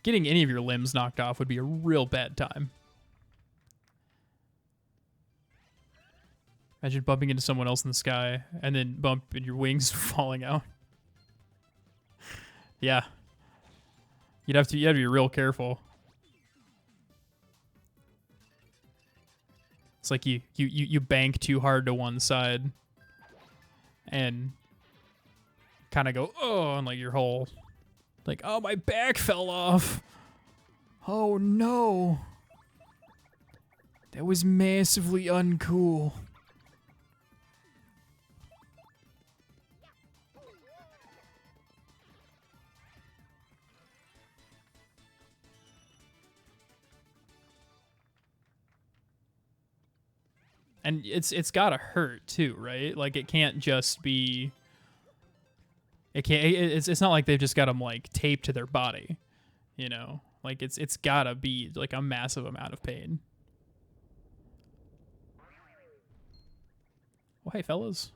getting any of your limbs knocked off would be a real bad time. Imagine bumping into someone else in the sky and then bump and your wings falling out. Yeah. You have to be real careful. It's like you bank too hard to one side and kind of go, oh, and like your whole, like, oh, my back fell off. Oh no. That was massively uncool. And it's gotta hurt too, right? Like it can't just be. It can't. It's not like they've just got them like taped to their body, you know. Like it's gotta be like a massive amount of pain. Well, hey fellas.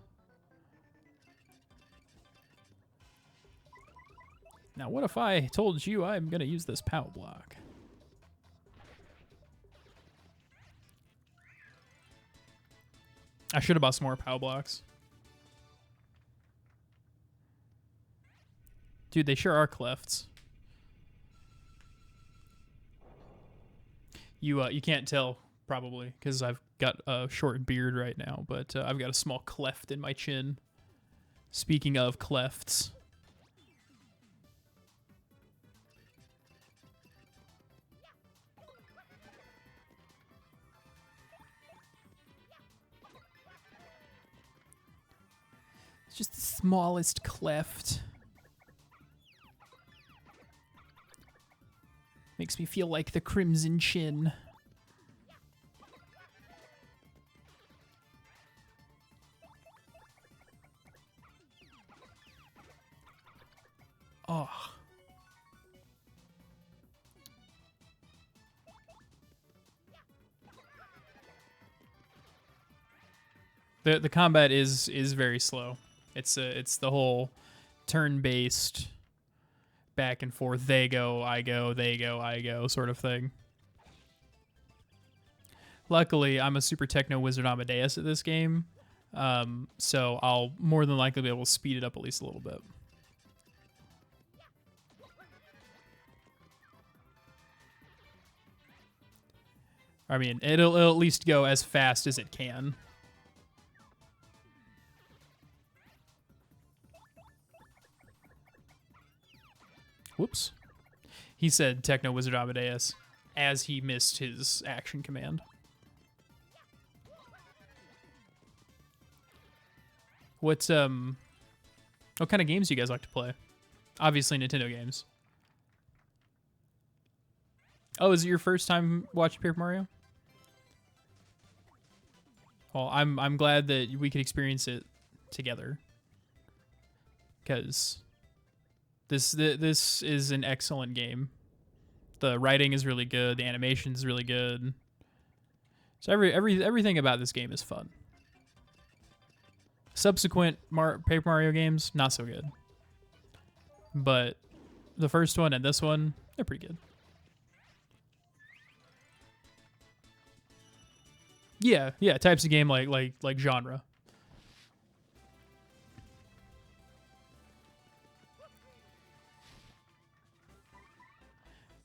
Now what if I told you I'm gonna use this POW block? I should have bought some more POW blocks. Dude, they sure are clefts. You can't tell, probably, because I've got a short beard right now, but I've got a small cleft in my chin. Speaking of clefts. Just the smallest cleft. Makes me feel like the Crimson Chin. Oh. The combat is very slow. It's the whole turn-based back and forth, they go, I go, they go, I go sort of thing. Luckily, I'm a super techno wizard Amadeus at this game, so I'll more than likely be able to speed it up at least a little bit. I mean, it'll at least go as fast as it can. Whoops. He said Techno Wizard Amadeus as he missed his action command. What kind of games do you guys like to play? Obviously Nintendo games. Oh, is it your first time watching Paper Mario? Well, I'm glad that we could experience it together. Because this is an excellent game. The writing is really good. The animation is really good. So everything about this game is fun. Subsequent Paper Mario games, not so good. But the first one and this one, they're pretty good. Yeah, types of game like genre.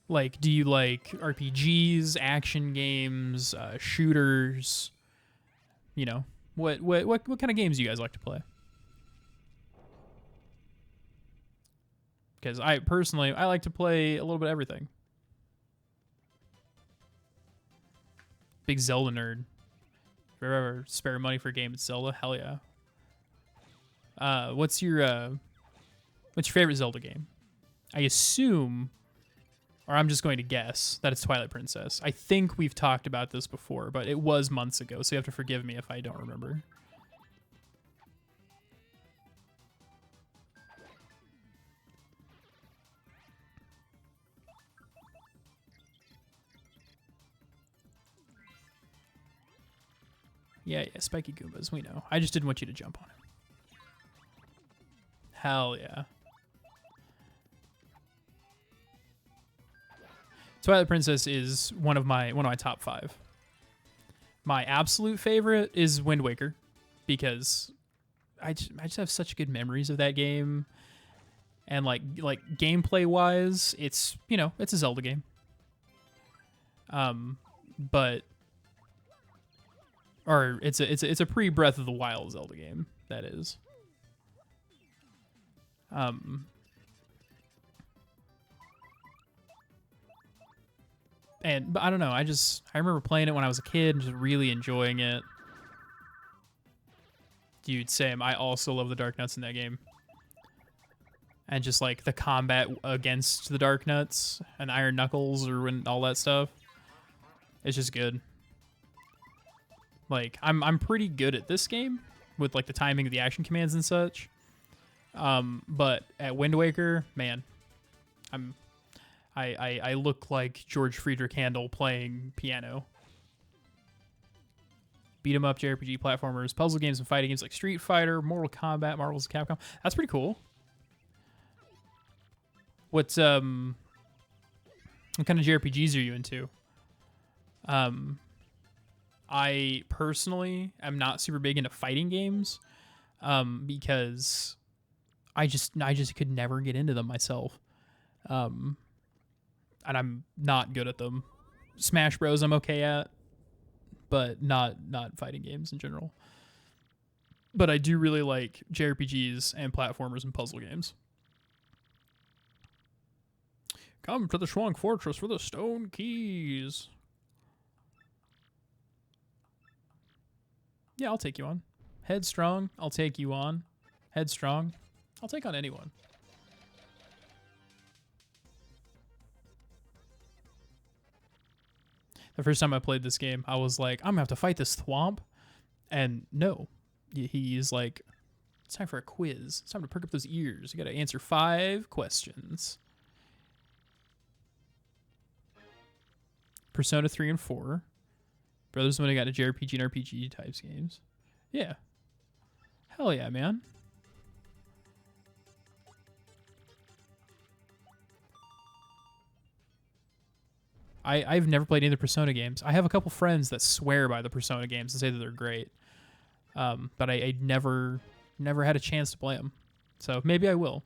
Like, do you like RPGs, action games, shooters? You know, what kind of games do you guys like to play? Because I like to play a little bit of everything. Big Zelda nerd. If you ever spare money for a game, it's Zelda. Hell yeah. What's your favorite Zelda game? I assume, or I'm just going to guess, that it's Twilight Princess. I think we've talked about this before, but it was months ago, so you have to forgive me if I don't remember. Yeah, spiky Goombas, we know. I just didn't want you to jump on him. Hell yeah. Twilight Princess is one of my top 5. My absolute favorite is Wind Waker, because I just have such good memories of that game, and like gameplay wise, it's it's a Zelda game. But or it's a pre Breath of the Wild Zelda game, that is. But I don't know. I remember playing it when I was a kid, and just really enjoying it. Dude, same. I also love the Dark Nuts in that game, and just like the combat against the Dark Nuts and Iron Knuckles or all that stuff. It's just good. Like I'm pretty good at this game with like the timing of the action commands and such. But at Wind Waker, man, I look like George Friedrich Handel playing piano. Beat 'em up JRPG platformers, puzzle games, and fighting games like Street Fighter, Mortal Kombat, Marvel's Capcom. That's pretty cool. What kind of JRPGs are you into? I personally am not super big into fighting games, because I just could never get into them myself. And I'm not good at them. Smash Bros I'm okay at, but not fighting games in general. But I do really like JRPGs and platformers and puzzle games. Come to the Schwang Fortress for the stone keys. Yeah, I'll take you on. Headstrong, I'll take you on. Headstrong, I'll take on anyone. The first time I played this game, I was like, I'm gonna have to fight this thwomp. And no, he's like, it's time for a quiz. It's time to perk up those ears. You gotta answer 5 questions. Persona 3 and 4. Brothers when I got to JRPG and RPG types games. Yeah. Hell yeah, man. I've never played any of the Persona games. I have a couple friends that swear by the Persona games and say that they're great. But I never had a chance to play them. So maybe I will.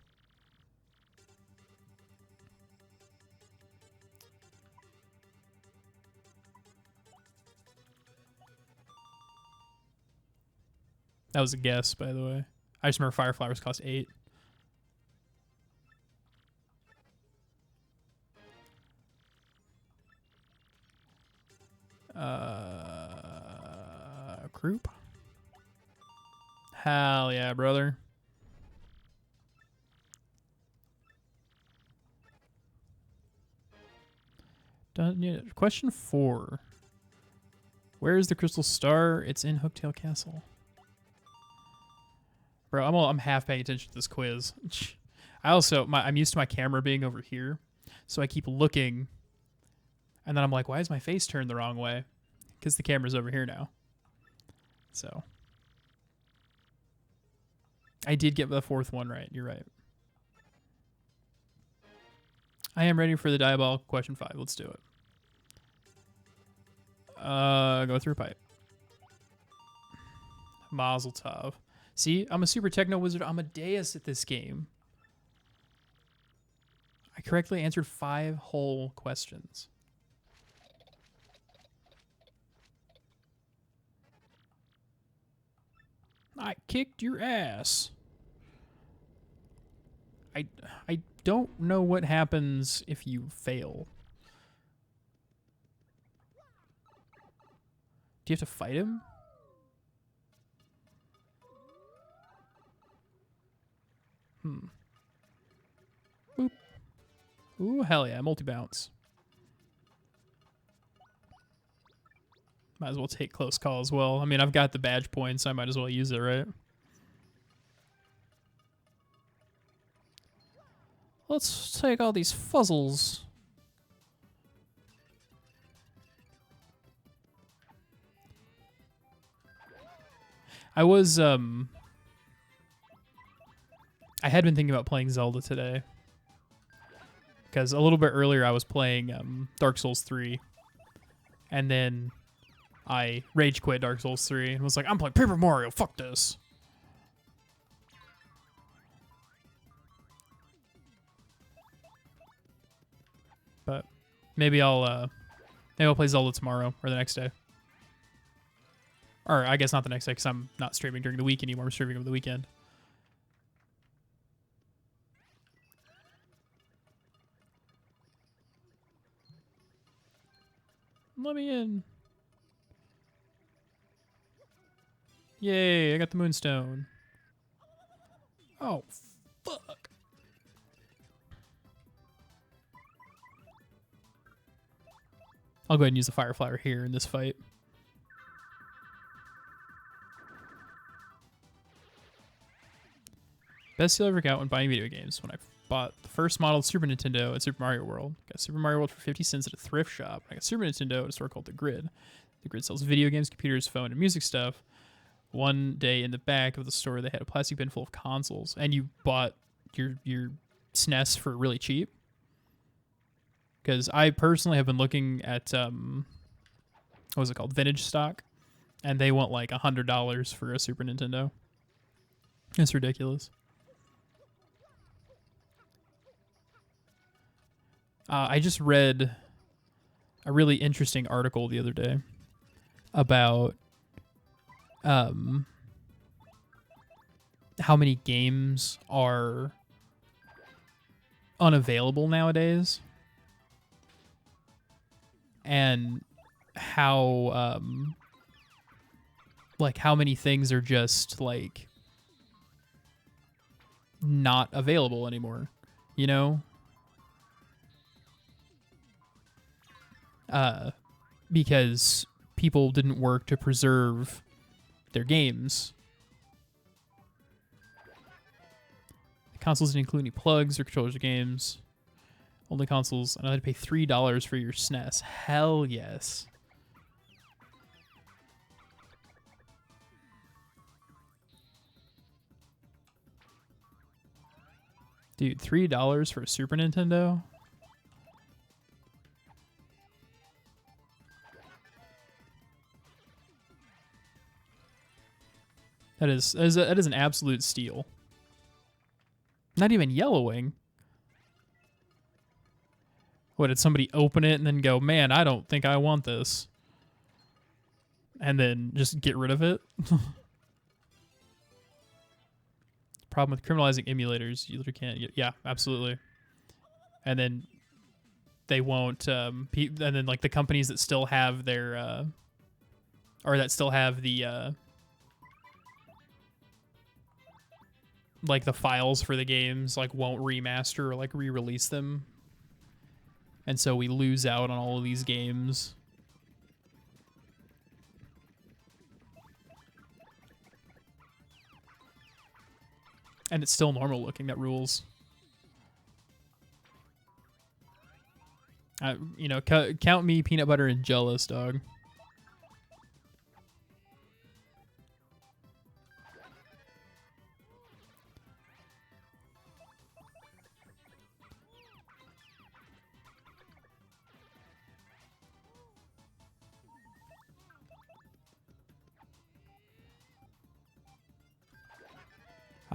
That was a guess, by the way. I just remember Fire Flowers cost 8. Group? Hell yeah, brother. Done yet. Question 4. Where is the crystal star? It's in Hooktail Castle. Bro, I'm half paying attention to this quiz. I'm used to my camera being over here, so I keep looking, and then I'm like, why is my face turned the wrong way? Because the camera's over here now. So I did get the 4th one right. You're right. I am ready for the diabolical question 5. Let's do it. Go through pipe. Mazel tov. See, I'm a super techno wizard Amadeus at this game. I correctly answered 5 whole questions. I kicked your ass. I don't know what happens if you fail. Do you have to fight him? Ooh, hell yeah, multi-bounce. Might as well take close call as well. I mean, I've got the badge points, so I might as well use it, right? Let's take all these fuzzles. I was, I had been thinking about playing Zelda today. Because a little bit earlier I was playing Dark Souls 3. And then I rage quit Dark Souls 3 and was like, I'm playing Paper Mario, fuck this. But maybe I'll play Zelda tomorrow or the next day. Or I guess not the next day because I'm not streaming during the week anymore. I'm streaming over the weekend. Let me in. Yay, I got the Moonstone. Oh, fuck. I'll go ahead and use the Fire Flower here in this fight. Best deal I ever got when buying video games. When I bought the first model of Super Nintendo at Super Mario World. Got Super Mario World for 50 cents at a thrift shop. I got Super Nintendo at a store called The Grid. The Grid sells video games, computers, phone, and music stuff. One day in the back of the store, they had a plastic bin full of consoles. And you bought your SNES for really cheap. Because I personally have been looking at, what was it called? Vintage stock. And they want like $100 for a Super Nintendo. It's ridiculous. I just read a really interesting article the other day about how many games are unavailable nowadays and how like how many things are just like not available anymore, you know? Because people didn't work to preserve their games. The consoles didn't include any plugs or controllers or games. Only consoles. And I had to pay $3 for your SNES. Hell yes. Dude, $3 for a Super Nintendo? That is an absolute steal. Not even yellowing. What, did somebody open it and then go, man, I don't think I want this? And then just get rid of it? Problem with criminalizing emulators, you literally can't. Yeah, absolutely. And then they won't. And then like the companies that still have their, or that still have the, like the files for the games, like won't remaster or like re-release them, and so we lose out on all of these games. And it's still normal looking. That rules. You know, count me peanut butter and jealous, dog.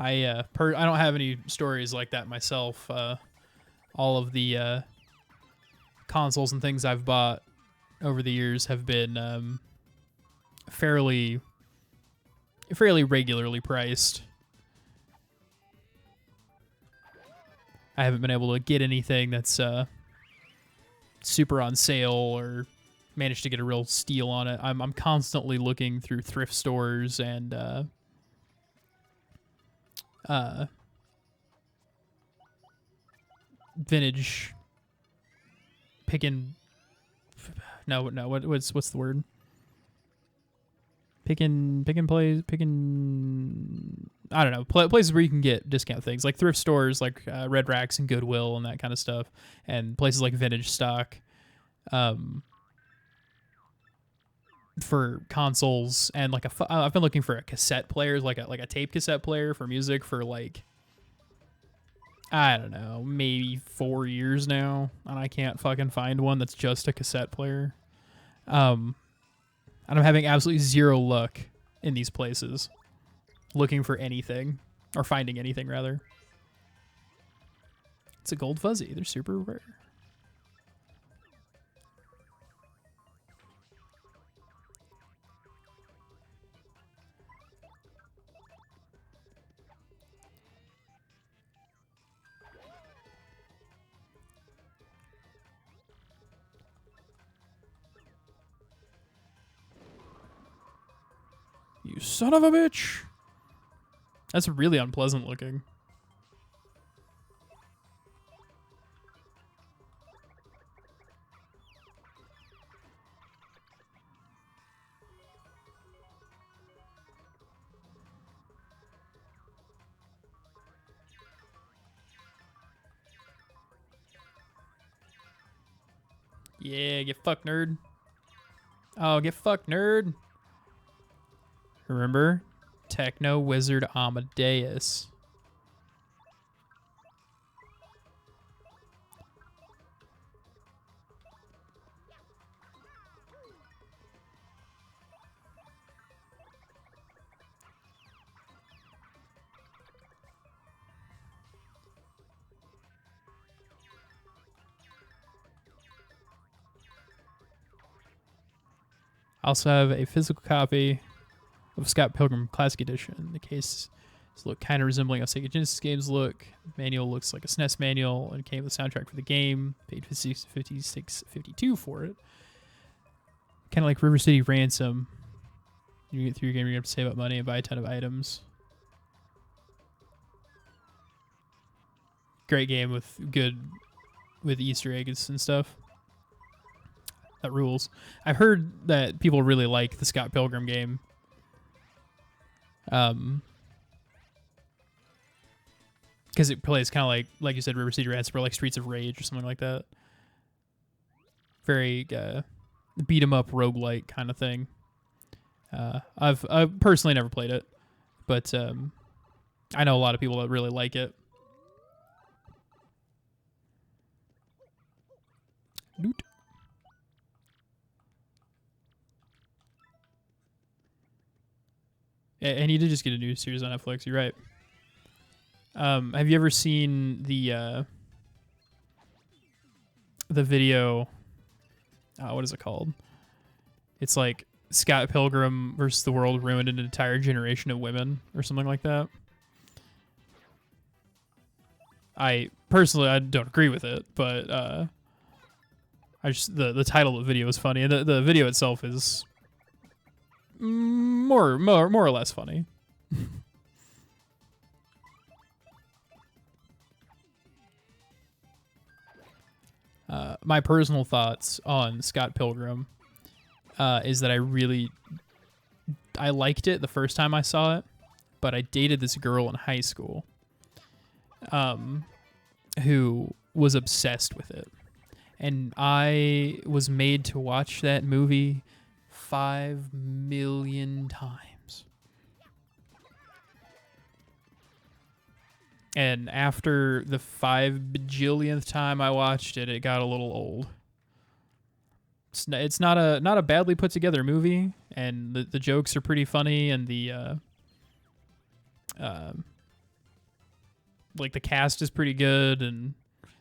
I don't have any stories like that myself. All of the consoles and things I've bought over the years have been fairly regularly priced. I haven't been able to get anything that's super on sale or managed to get a real steal on it. I'm constantly looking through thrift stores and vintage picking. No, what's the word? Picking I don't know, places where you can get discount things like thrift stores like Red Racks and Goodwill and that kind of stuff, and places like Vintage Stock for consoles, and like I've been looking for a cassette player, like a tape cassette player for music for like, I don't know, maybe 4 years now, and I can't fucking find one that's just a cassette player. And I'm having absolutely zero luck in these places looking for anything, or finding anything rather. It's a gold fuzzy. They're super rare. You son of a bitch. That's really unpleasant looking. Yeah, get fucked, nerd. Oh, get fucked, nerd. Remember? Techno Wizard Amadeus. I also have a physical copy of Scott Pilgrim Classic Edition. The case look kind of resembling how Sega Genesis games look. The manual looks like a SNES manual and came with the soundtrack for the game. Paid $56.52 for it. Kind of like River City Ransom. You get through your game, you're going to have to save up money and buy a ton of items. Great game with Easter eggs and stuff. That rules. I've heard that people really like the Scott Pilgrim game. Because it plays kind of like you said, River City Ransom, or like Streets of Rage or something like that. Very beat 'em up roguelike kind of thing. I've personally never played it, but I know a lot of people that really like it. Doot. And he did just get a new series on Netflix. You're right. Have you ever seen the video? What is it called? It's like Scott Pilgrim versus the World ruined an entire generation of women, or something like that. I don't agree with it, but the title of the video is funny, and the video itself is more or less funny. My personal thoughts on Scott Pilgrim is that I liked it the first time I saw it, but I dated this girl in high school who was obsessed with it. And I was made to watch that movie 5 million times. And after the 5 bajillionth time I watched it, it got a little old. It's not a badly put together movie, and the jokes are pretty funny, and the like the cast is pretty good, and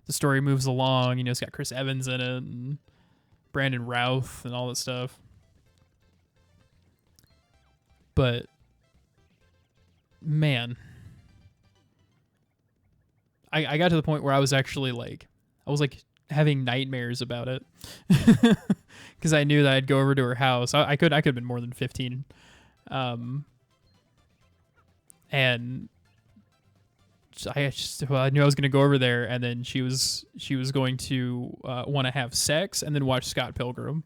the story moves along. You know, it's got Chris Evans in it, and Brandon Routh, and all that stuff. But man, I got to the point where I was actually I was having nightmares about it, because I knew that I'd go over to her house. I could have been more than 15, and well, I knew I was gonna go over there, and then she was going to want to have sex, and then watch Scott Pilgrim,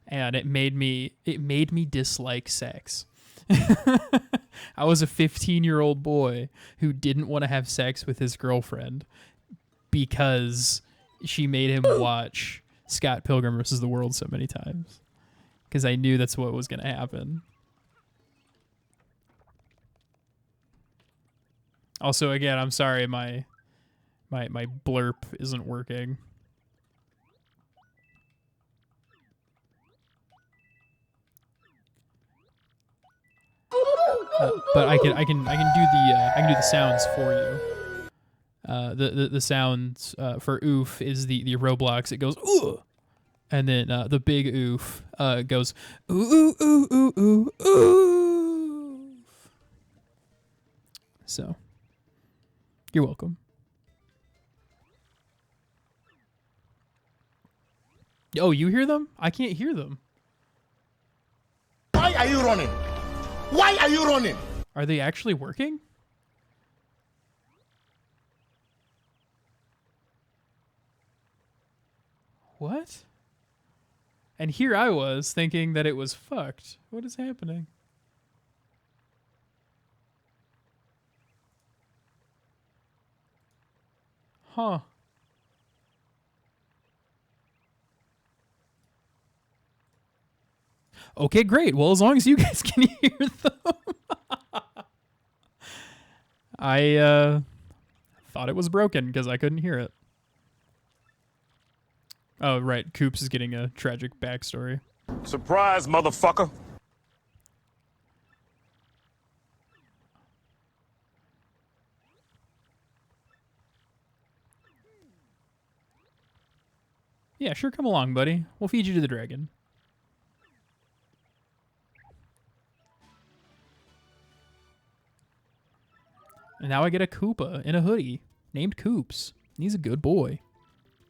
and it made me dislike sex. I was a 15-year-old boy who didn't want to have sex with his girlfriend because she made him watch Scott Pilgrim versus the World so many times, because I knew that's what was gonna happen. Also, again, I'm sorry, my blurp isn't working. But I can do the sounds for you. The sounds for oof is the Roblox. It goes ooh, and then the big oof goes ooh ooh ooh ooh ooh ooh. So. You're welcome. Oh, you hear them? I can't hear them. Why are you running? Why are you running? Are they actually working? What? And here I was thinking that it was fucked. What is happening? Huh. Okay, great. Well, as long as you guys can hear them. I thought it was broken because I couldn't hear it. Oh, right. Coops is getting a tragic backstory. Surprise, motherfucker. Yeah, sure, come along, buddy. We'll feed you to the dragon. And now I get a Koopa in a hoodie named Coops. He's a good boy.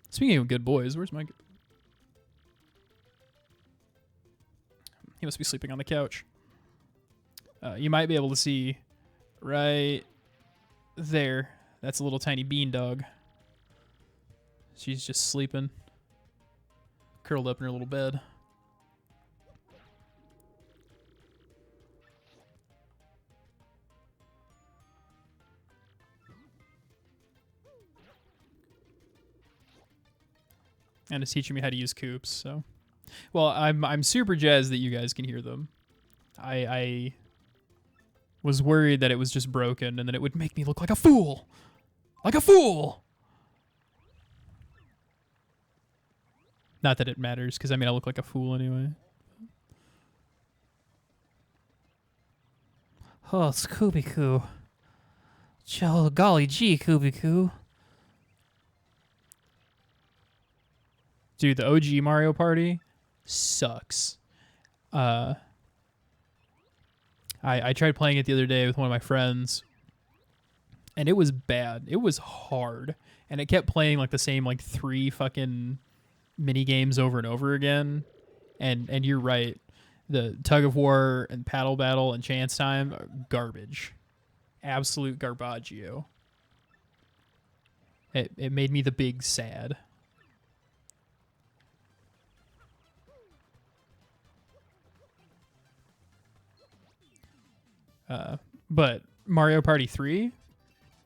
Speaking of good boys, where's my... He must be sleeping on the couch. You might be able to see right there. That's a little tiny bean dog. She's just sleeping. Curled up in her little bed. And it's teaching me how to use Coops, so. Well, I'm super jazzed that you guys can hear them. I was worried that it was just broken and that it would make me look like a fool. Like a fool! Not that it matters, because I mean I look like a fool anyway. Oh, Scooby-Coo. Oh, golly gee, Scooby-Coo. Dude, the OG Mario Party sucks. I tried playing it the other day with one of my friends, and it was bad. It was hard, and it kept playing like the same like 3 fucking mini games over and over again. And you're right, the tug of war and paddle battle and chance time are garbage, absolute garbaggio. It made me the big sad. But Mario Party 3,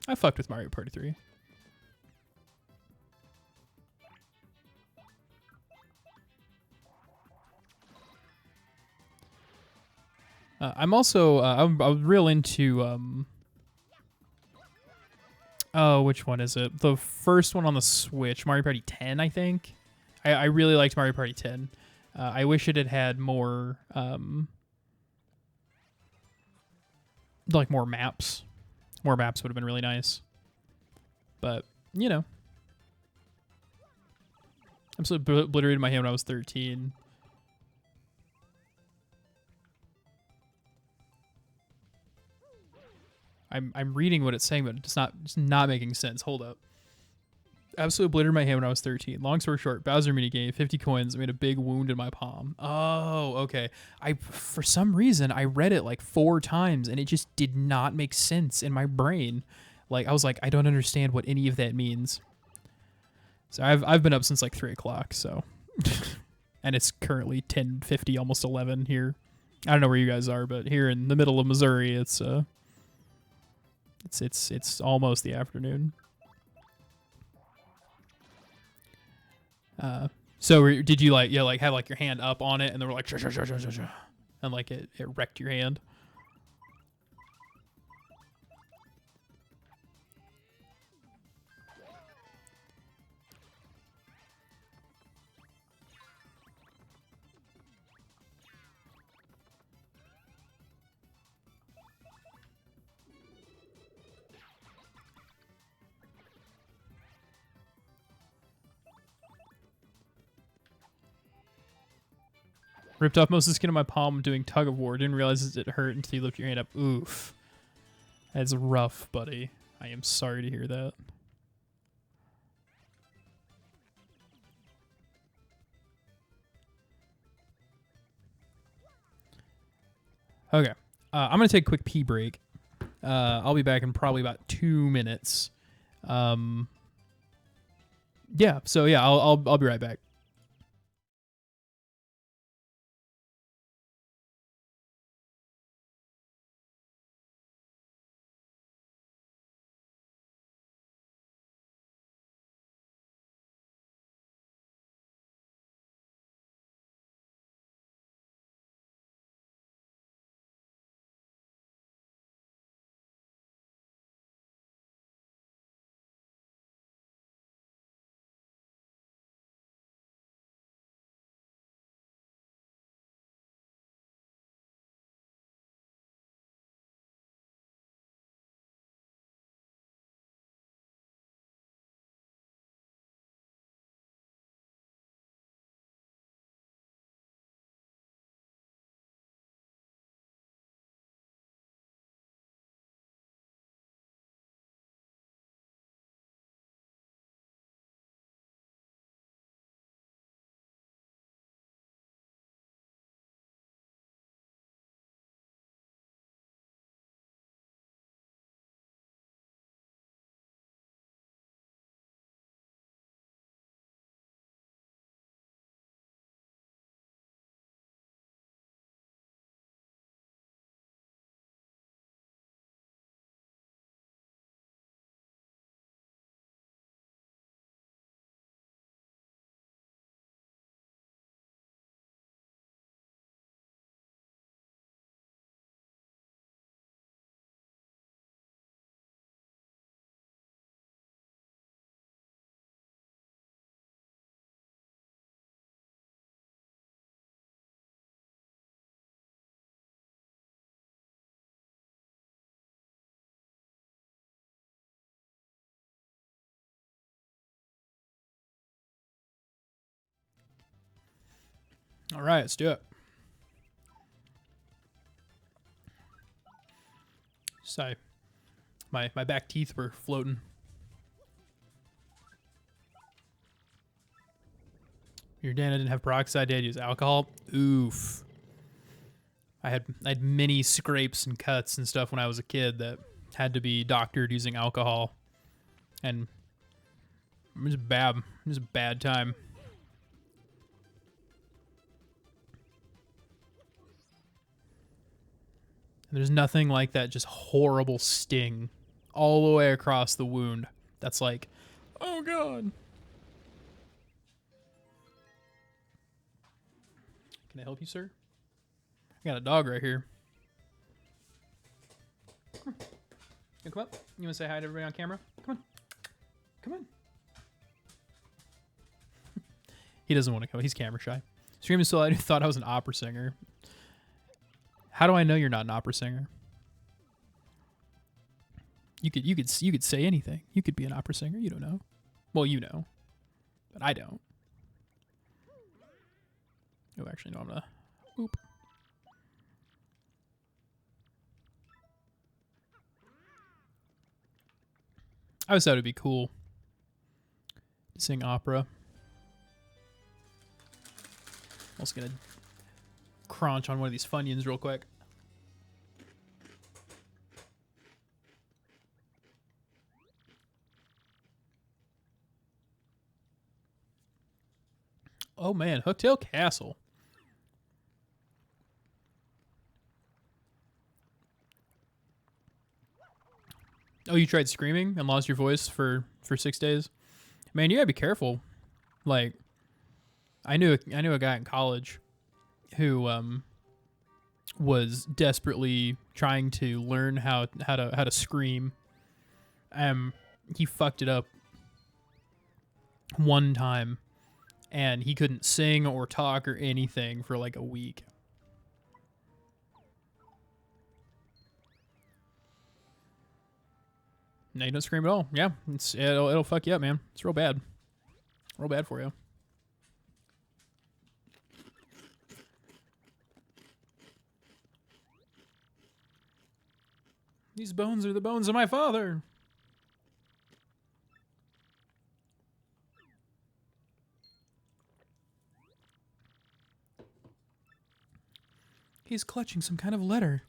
I fucked with Mario Party 3. I'm also I'm real into oh, which one is it? The first one on the Switch, Mario Party 10, I think. I really liked Mario Party 10. I wish it had had more like more maps. More maps would have been really nice. But, you know. I'm so obliterated my hand when I was 13. I'm reading what it's saying, but it's not making sense. Hold up. Absolutely obliterated my hand when I was 13. Long story short, Bowser minigame, 50 coins, made a big wound in my palm. Oh, okay. For some reason, I read it like 4 times, and it just did not make sense in my brain. Like I was like, I don't understand what any of that means. So I've been up since like 3 o'clock. So, and it's currently 10:50, almost 11 here. I don't know where you guys are, but here in the middle of Missouri, it's almost the afternoon. So did you like have like your hand up on it and they were like and like it wrecked your hand? Ripped off most of the skin of my palm doing tug of war. Didn't realize it hurt until you lift your hand up. Oof. That's rough, buddy. I am sorry to hear that. Okay. I'm going to take a quick pee break. I'll be back in probably about 2 minutes. Yeah, so yeah, I'll be right back. All right, let's do it. Sorry, my back teeth were floating. Your Dana didn't have peroxide. Dad used alcohol. Oof. I had many scrapes and cuts and stuff when I was a kid that had to be doctored using alcohol, and it was bad. It was a bad time. And there's nothing like that just horrible sting all the way across the wound. That's like, oh God. Can I help you, sir? I got a dog right here. Come on. You come up? You want to say hi to everybody on camera? Come on. Come on. He doesn't want to come. He's camera shy. Screaming so loud, I thought I was an opera singer. How do I know you're not an opera singer? You could say anything. You could be an opera singer. You don't know. Well, you know, but I don't. Oh, actually, no. I'm gonna. Oop. I always thought it'd be cool to sing opera. I'm also gonna crunch on one of these Funyuns real quick. Oh man, Hooktail Castle. Oh, you tried screaming and lost your voice for 6 days? Man, you gotta be careful. Like, I knew a guy in college who was desperately trying to learn how to scream. He fucked it up one time, and he couldn't sing or talk or anything for like a week. No, you don't scream at all. Yeah, it'll fuck you up, man. It's real bad for you. These bones are the bones of my father. He's clutching some kind of letter.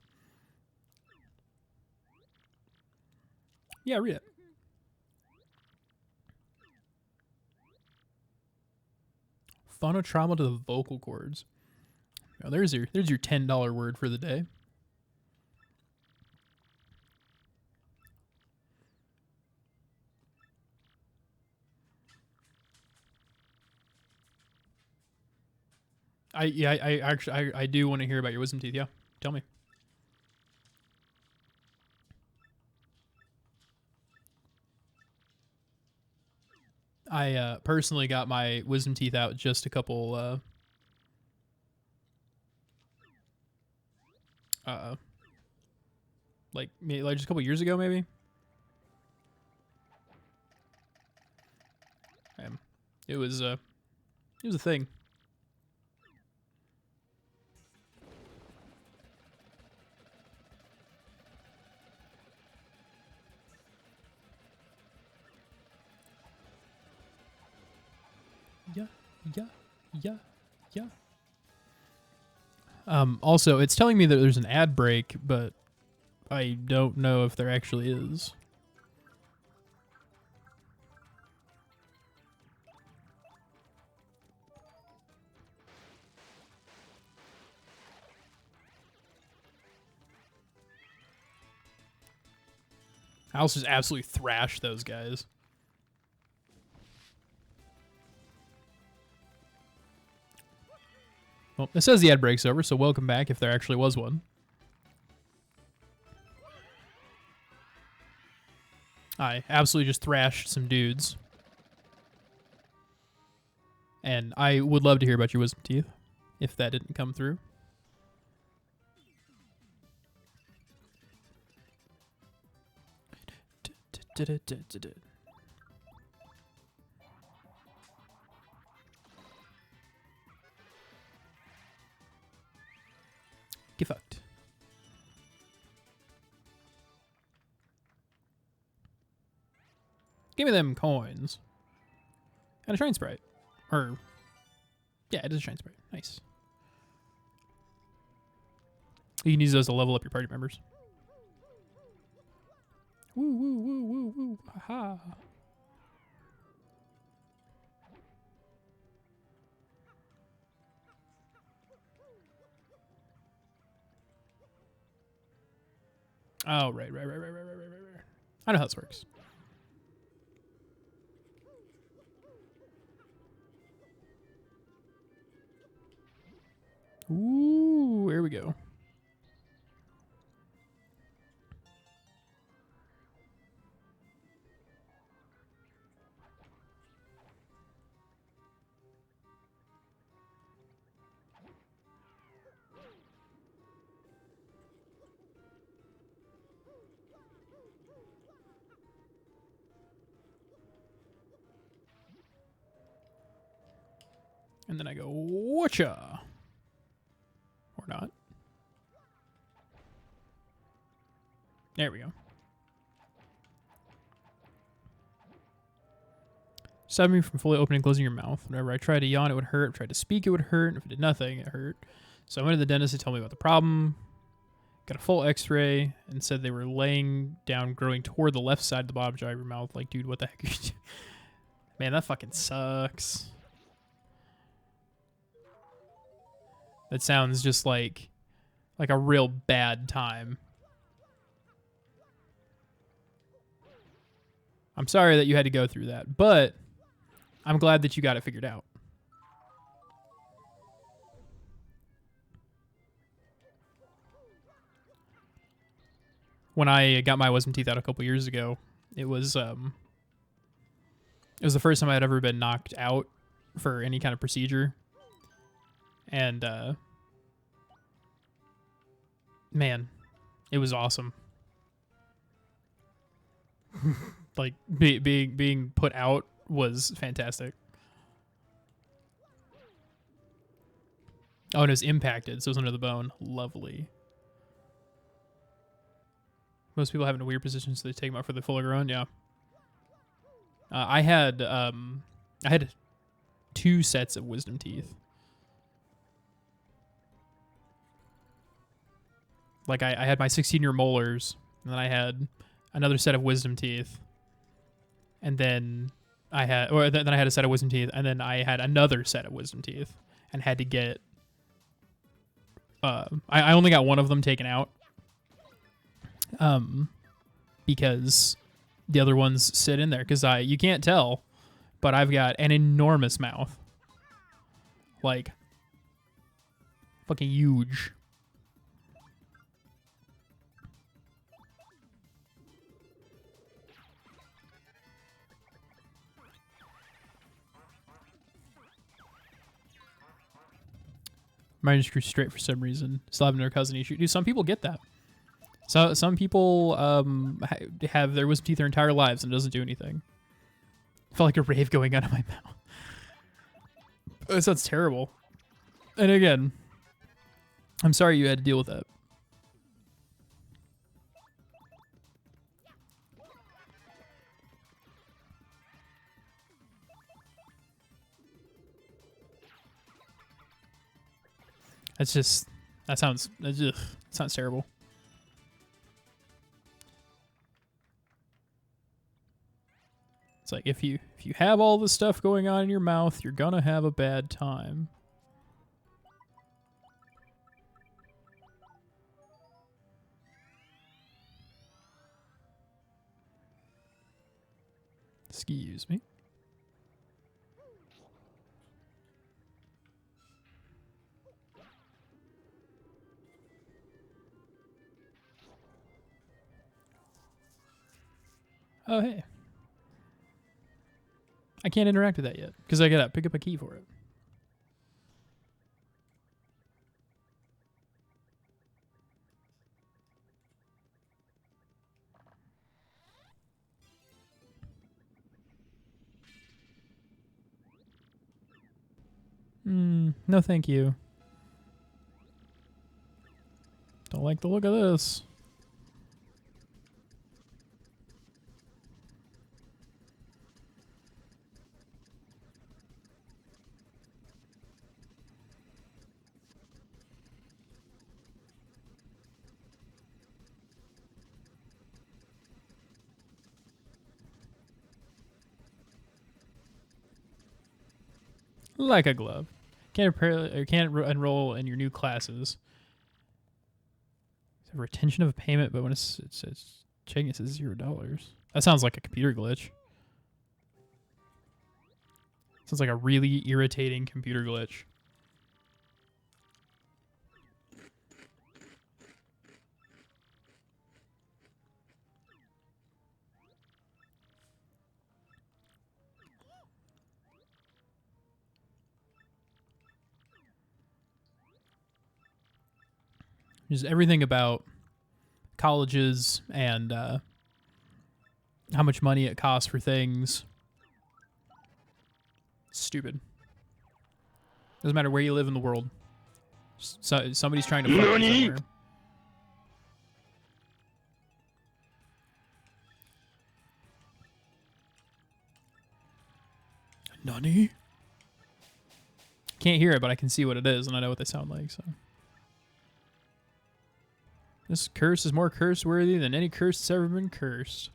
Yeah, read it. Phonotrauma to the vocal cords. Now there's your $10 word for the day. I actually I do want to hear about your wisdom teeth. Yeah, tell me. I personally got my wisdom teeth out just a couple like just a couple years ago, maybe. It was a thing. Yeah. Also, it's telling me that there's an ad break, but I don't know if there actually is. I also just absolutely thrashed those guys. Well, it says the ad break's over, so welcome back if there actually was one. I absolutely just thrashed some dudes. And I would love to hear about your wisdom teeth, if that didn't come through. Get fucked. Give me them coins. And a Shrine Sprite. Or, yeah, it is a Shrine Sprite. Nice. You can use those to level up your party members. Woo, woo, woo, woo, woo. Ha ha. Oh, right. I know how this works. Ooh, here we go. And then I go, whatcha? Or not. There we go. Stop me from fully opening and closing your mouth. Whenever I tried to yawn, it would hurt. If I tried to speak, it would hurt. And if it did nothing, it hurt. So I went to the dentist to tell me about the problem. Got a full x-ray and said they were laying down, growing toward the left side of the bottom jaw of your mouth. Like, dude, what the heck are you doing? Man, that fucking sucks. That sounds just like a real bad time. I'm sorry that you had to go through that, but I'm glad that you got it figured out. When I got my wisdom teeth out a couple years ago, it was the first time I'd ever been knocked out for any kind of procedure. And man, it was awesome. Like being put out was fantastic. Oh, and it was impacted, so it was under the bone. Lovely. Most people have in a weird position, so they take them out for the full grown. Yeah. I had 2 sets of wisdom teeth. Like I had my 16-year molars, and then I had another set of wisdom teeth, and then I had a set of wisdom teeth, and then I had another set of wisdom teeth, and had to get. I only got one of them taken out. Because the other ones sit in there, because you can't tell, but I've got an enormous mouth. Like, fucking huge. Mine just grew straight for some reason. Still having their cousin issue. Dude, some people get that. So some people have their wisdom teeth their entire lives and it doesn't do anything. I felt like a rave going on in my mouth. That sounds terrible. And again, I'm sorry you had to deal with that. That sounds terrible. It's like if you have all this stuff going on in your mouth, you're gonna have a bad time. Excuse me. Oh, hey. I can't interact with that yet because I gotta pick up a key for it. No thank you. Don't like the look of this. Like a glove. Can't enroll in your new classes. It's a retention of a payment, but when it's checking, it says $0. That sounds like a computer glitch. Sounds like a really irritating computer glitch. Just everything about colleges and how much money it costs for things. Stupid. Doesn't matter where you live in the world. So, somebody's trying to fuck you somewhere. Nani? Can't hear it, but I can see what it is, and I know what they sound like, so. This curse is more curse-worthy than any curse that's ever been cursed.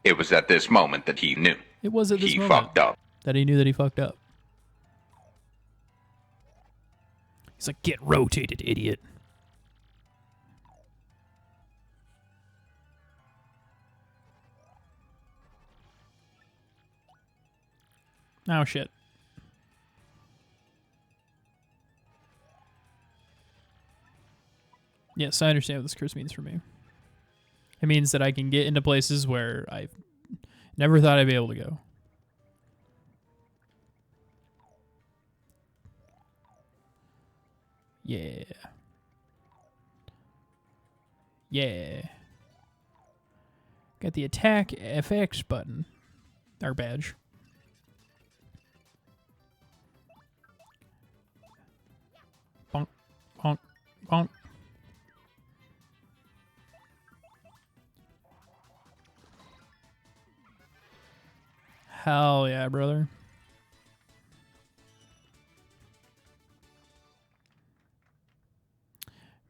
It was at this moment that he knew. It was at this moment he fucked up. that he knew that he fucked up. It's like, get rotated, idiot. Oh, shit. Yes, I understand what this curse means for me. It means that I can get into places where I've never thought I'd be able to go. Yeah. Yeah. Got the attack FX button. Our badge. Bonk, bonk, bonk. Hell yeah, brother.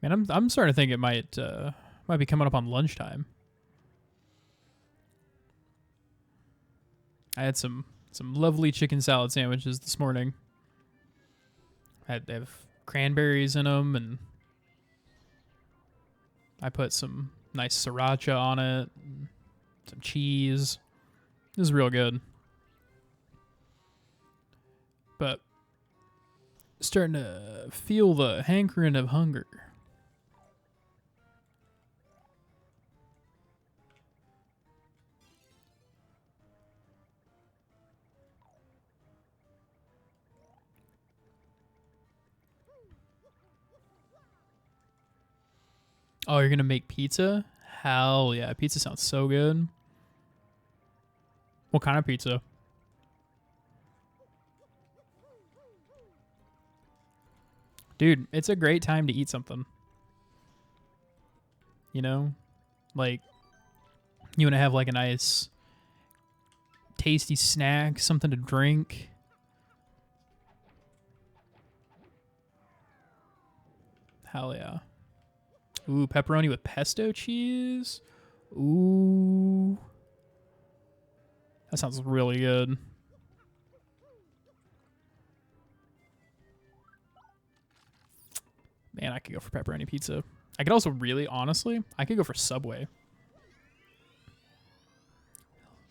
Man, I'm starting to think it might be coming up on lunchtime. I had some lovely chicken salad sandwiches this morning. They have cranberries in them, and I put some nice sriracha on it, and some cheese. It was real good. But starting to feel the hankering of hunger. Oh, you're gonna make pizza? Hell yeah, pizza sounds so good. What kind of pizza? Dude, it's a great time to eat something. You know? Like, you want to have like a nice, tasty snack, something to drink. Hell yeah. Ooh, pepperoni with pesto cheese. Ooh. That sounds really good. Man, I could go for pepperoni pizza. I could also really, honestly, I could go for Subway.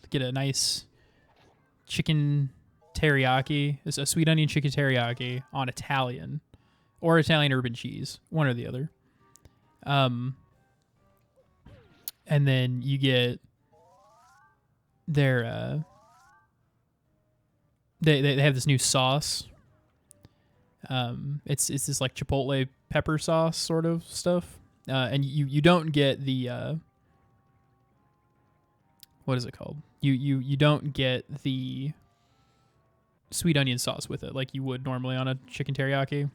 Get a nice chicken teriyaki, a sweet onion chicken teriyaki on Italian. Or Italian urban cheese, one or the other. And then you get their they have this new sauce. It's this like chipotle pepper sauce sort of stuff. And you don't get the what is it called? You don't get the sweet onion sauce with it like you would normally on a chicken teriyaki.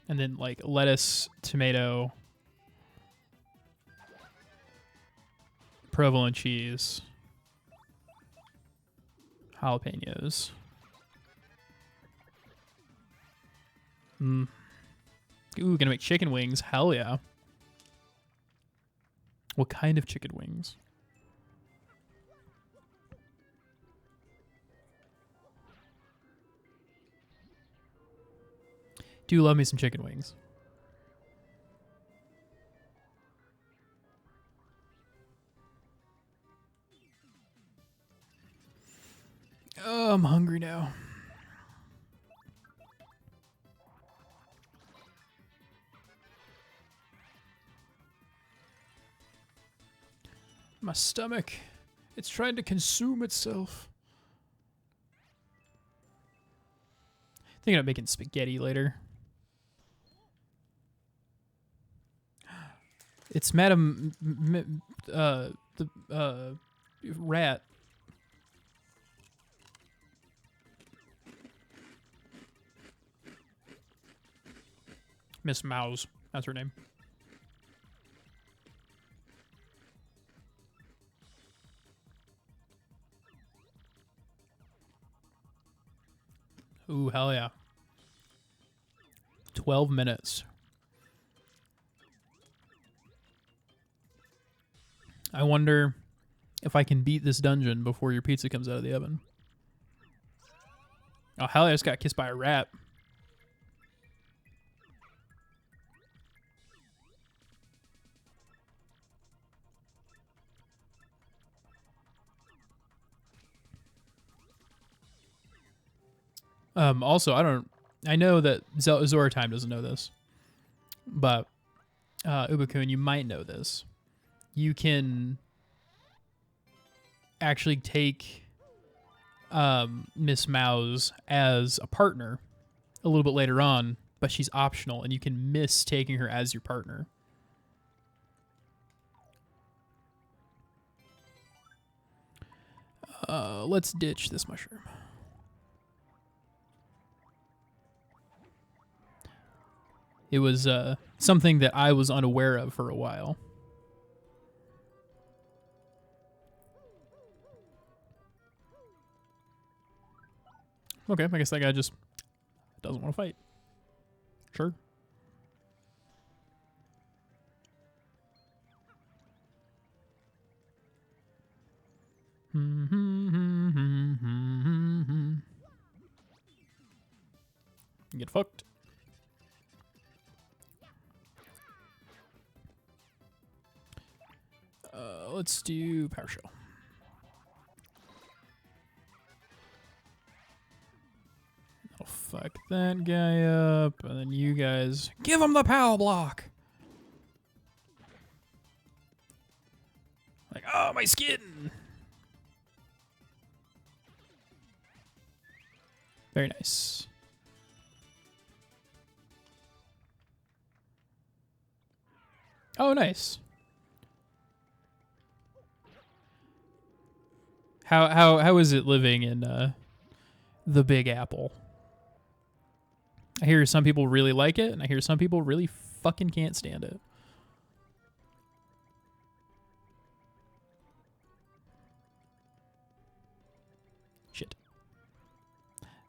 And then like lettuce, tomato, provolone cheese, jalapenos. Ooh, gonna make chicken wings. Hell yeah. What kind of chicken wings? Do love me some chicken wings. Oh, I'm hungry now. My stomach, it's trying to consume itself. Thinking of making spaghetti later. It's Madam the rat. Miss Mouse. That's her name. Ooh, hell yeah. 12 minutes. I wonder if I can beat this dungeon before your pizza comes out of the oven. Oh, hell, I just got kissed by a rat. Also, I know that Zora Time doesn't know this, but Ubakun, you might know this. You can actually take Miss Mouse as a partner a little bit later on, but she's optional, and you can miss taking her as your partner. Let's ditch this mushroom. It was something that I was unaware of for a while. Okay, I guess that guy just doesn't want to fight. Sure. Get fucked. Let's do Power Shell. I'll fuck that guy up, and then you guys give him the power block. Like, oh, my skin. Very nice. Oh, nice. How is it living in the Big Apple? I hear some people really like it, and I hear some people really fucking can't stand it. Shit.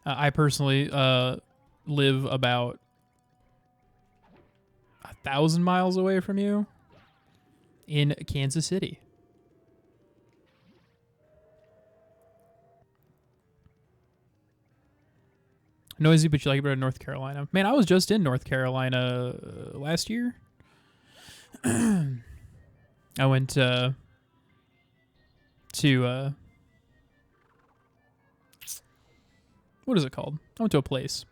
I personally live about 1,000 miles away from you in Kansas City. Noisy, but you like it better in North Carolina. Man, I was just in North Carolina last year. I went to what is it called? I went to a place.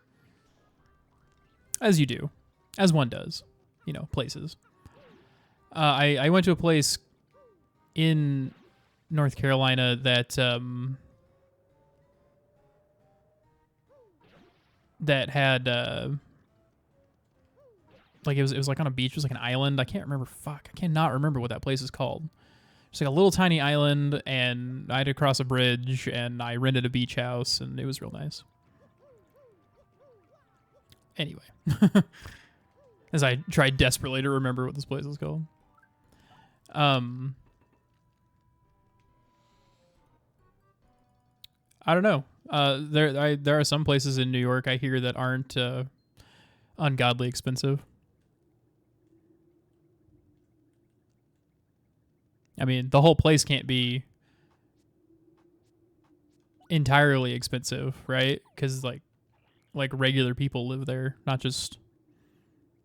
As you do. As one does. You know, places. I went to a place in North Carolina that that had like it was like on a beach. It was like an island. I can't remember. Fuck, I cannot remember what that place is called. It's like a little tiny island, and I had to cross a bridge, and I rented a beach house, and it was real nice. Anyway, as I tried desperately to remember what this place is called. I don't know. There are some places in New York I hear that aren't ungodly expensive. I mean, the whole place can't be entirely expensive, right? Because like regular people live there, not just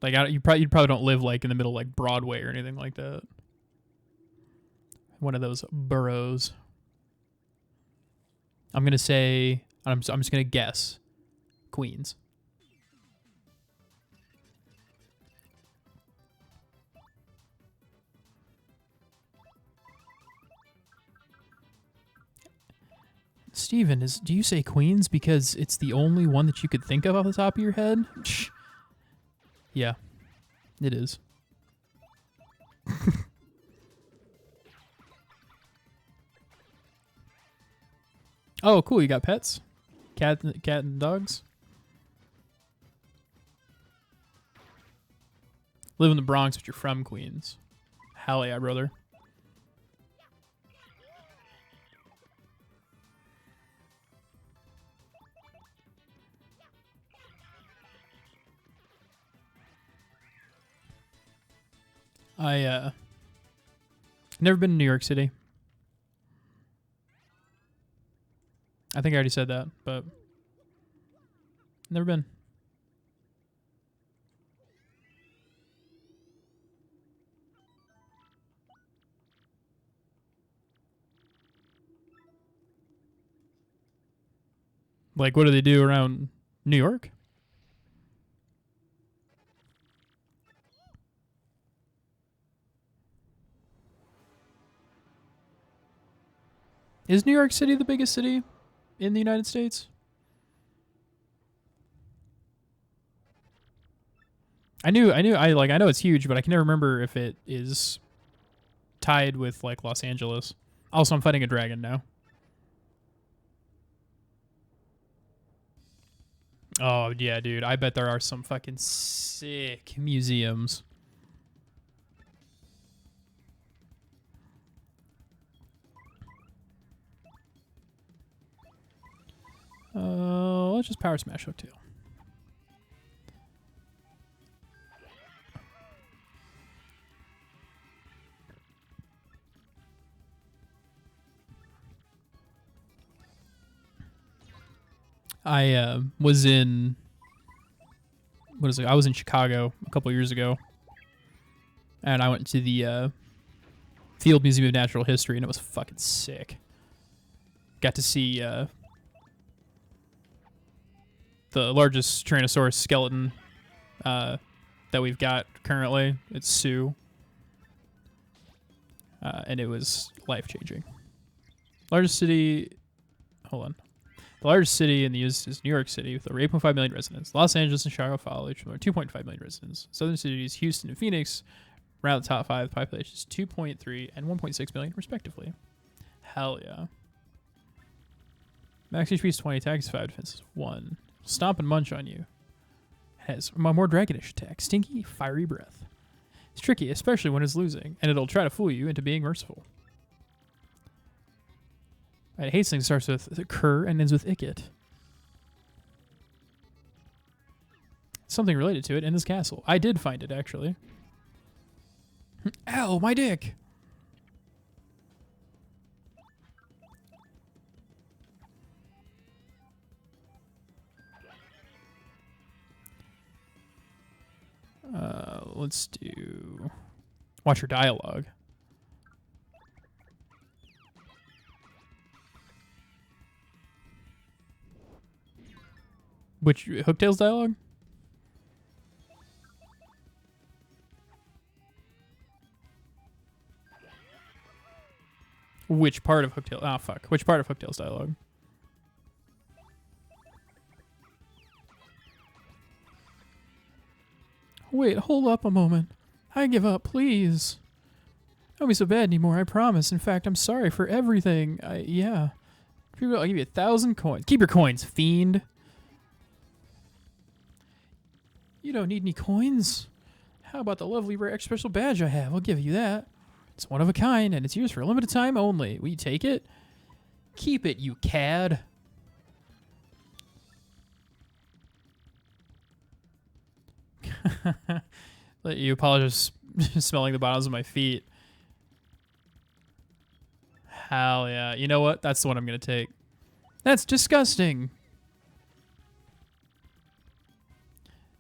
like you probably don't live like in the middle of like Broadway or anything like that. One of those boroughs. I'm gonna say I'm just gonna guess Queens. Steven, do you say Queens because it's the only one that you could think of off the top of your head? Yeah, it is. Oh, cool! You got pets, cat and dogs. Live in the Bronx, but you're from Queens. Hell yeah, brother. I never been to New York City. I think I already said that, but never been. Like, what do they do around New York? Is New York City the biggest city in the United States? I know it's huge, but I can never remember if it is tied with like Los Angeles. Also, I'm fighting a dragon now. Oh yeah, dude. I bet there are some fucking sick museums. Let's just power smash Hotel. I was in I was in Chicago a couple years ago, and I went to the Field Museum of Natural History, and it was fucking sick. Got to see the largest Tyrannosaurus skeleton that we've got currently. It's Sue, and it was life-changing. Largest city. Hold on. The largest city in the U.S. is New York City with over 8.5 million residents. Los Angeles and Chicago follow, each with over 2.5 million residents. Southern cities, Houston and Phoenix, round the top 5. Populations 2.3 and 1.6 million, respectively. Hell yeah. Max HP is 20, attack is 5, defense is 1. Stomp and munch on you. It has a more dragonish attack. Stinky, fiery breath. It's tricky, especially when it's losing, and it'll try to fool you into being merciful. Right, Hastings starts with Kerr and ends with Icket. Something related to it in this castle. I did find it, actually. Ow, my dick! Let's do... Watch your dialogue. Which Hooktail's dialogue? Which part of Hooktail? Ah, fuck. Which part of Hooktail's dialogue? Wait, hold up a moment. I give up, please. Don't be so bad anymore, I promise. In fact, I'm sorry for everything. Yeah. I'll give you 1,000 coins. Keep your coins, fiend. You don't need any coins. How about the lovely rare extra special badge I have? I'll give you that. It's one of a kind, and it's yours for a limited time only. Will you take it? Keep it, you cad. Let you apologize smelling the bottoms of my feet. Hell yeah. You know what? That's the one I'm going to take. That's disgusting.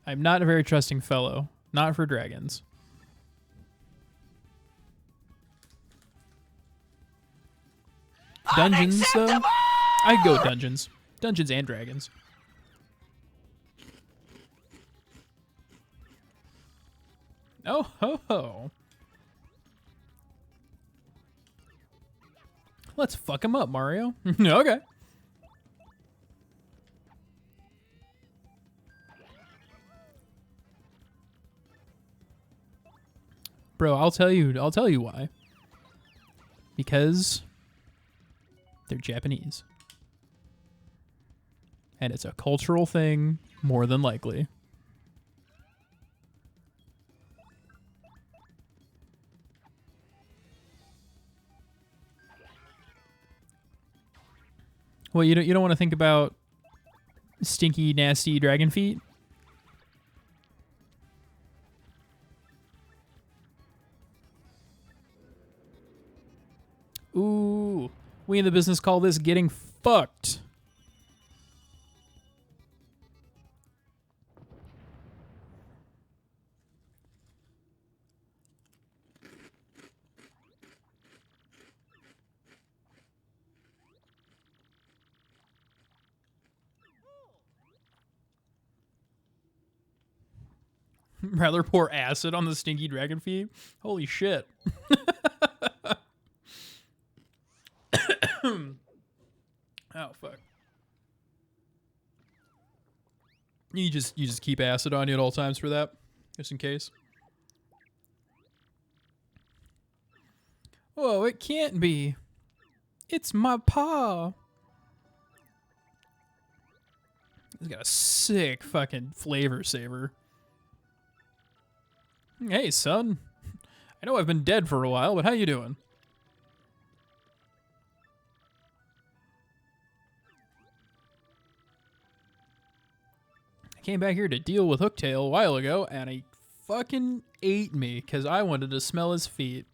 I'm not a very trusting fellow. Not for dragons. Dungeons, though? I'd go dungeons. Dungeons and dragons. Oh ho ho. Let's fuck him up, Mario. Okay. Bro, I'll tell you why. Because they're Japanese. And it's a cultural thing, more than likely. Well, you don't want to think about stinky, nasty dragon feet? Ooh, we in the business call this getting fucked. Rather pour acid on the stinky dragon feet? Holy shit. Oh, fuck. You just keep acid on you at all times for that, just in case. Whoa, it can't be. It's my paw. It's got a sick fucking flavor saver. Hey, son. I know I've been dead for a while, but how you doing? I came back here to deal with Hooktail a while ago, and he fucking ate me because I wanted to smell his feet.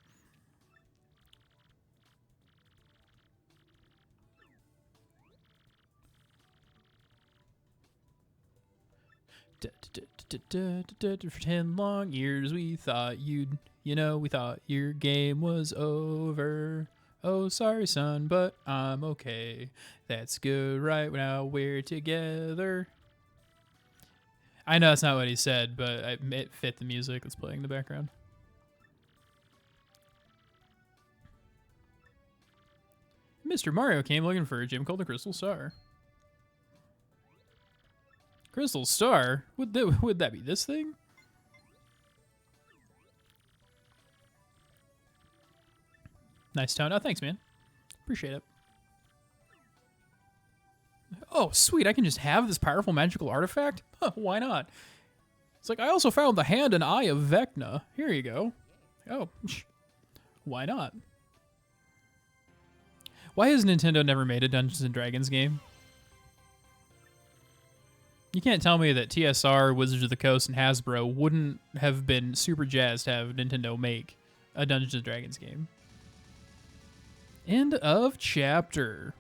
For 10 long years we thought we thought your game was over. Oh, sorry, son, but I'm okay. That's good right now we're together. I know that's not what he said, but it fit the music that's playing in the background. Mr. Mario came looking for a gem called the Crystal Star. Crystal Star? Would that be this thing? Nice tone. Oh, thanks, man. Appreciate it. Oh, sweet. I can just have this powerful magical artifact? Huh, why not? It's like, I also found the hand and eye of Vecna. Here you go. Oh, why not? Why has Nintendo never made a Dungeons & Dragons game? You can't tell me that TSR, Wizards of the Coast, and Hasbro wouldn't have been super jazzed to have Nintendo make a Dungeons & Dragons game. End of chapter.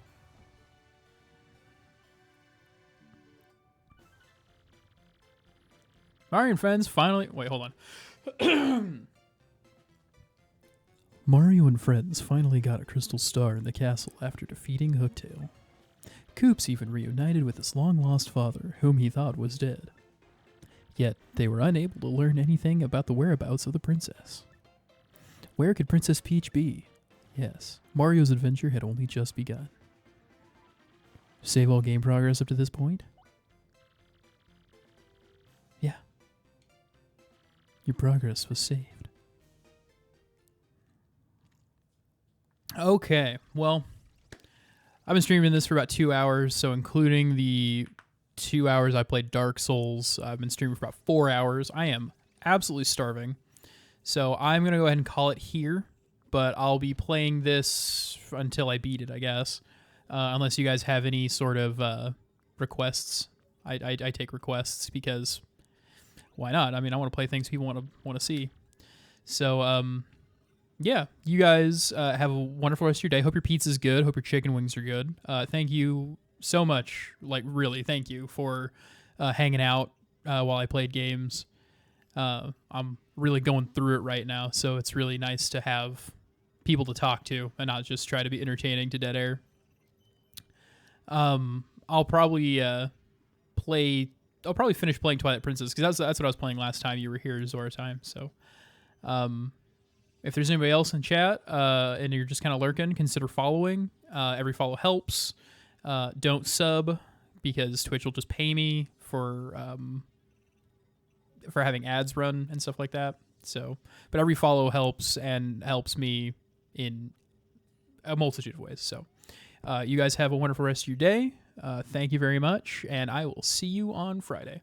Mario and friends finally... Wait, hold on. Mario and friends finally got a crystal star in the castle after defeating Hooktail. Koops even reunited with his long-lost father, whom he thought was dead. Yet, they were unable to learn anything about the whereabouts of the princess. Where could Princess Peach be? Yes, Mario's adventure had only just begun. Save all game progress up to this point? Yeah. Your progress was saved. Okay, well, I've been streaming this for about 2 hours, so including the 2 hours I played Dark Souls, I've been streaming for about 4 hours. I am absolutely starving. So I'm going to go ahead and call it here, but I'll be playing this until I beat it, I guess. Unless you guys have any sort of requests. I take requests because why not? I mean, I want to play things people want to see. So, yeah, you guys have a wonderful rest of your day. Hope your pizza's good. Hope your chicken wings are good. Thank you so much. Like, really, thank you for hanging out while I played games. I'm really going through it right now, so it's really nice to have people to talk to and not just try to be entertaining to dead air. I'll probably finish playing Twilight Princess because that's what I was playing last time you were here, Zora time. So, if there's anybody else in chat and you're just kind of lurking, consider following. Every follow helps. Don't sub because Twitch will just pay me for having ads run and stuff like that. So, but every follow helps and helps me in a multitude of ways. So, you guys have a wonderful rest of your day. Thank you very much, and I will see you on Friday.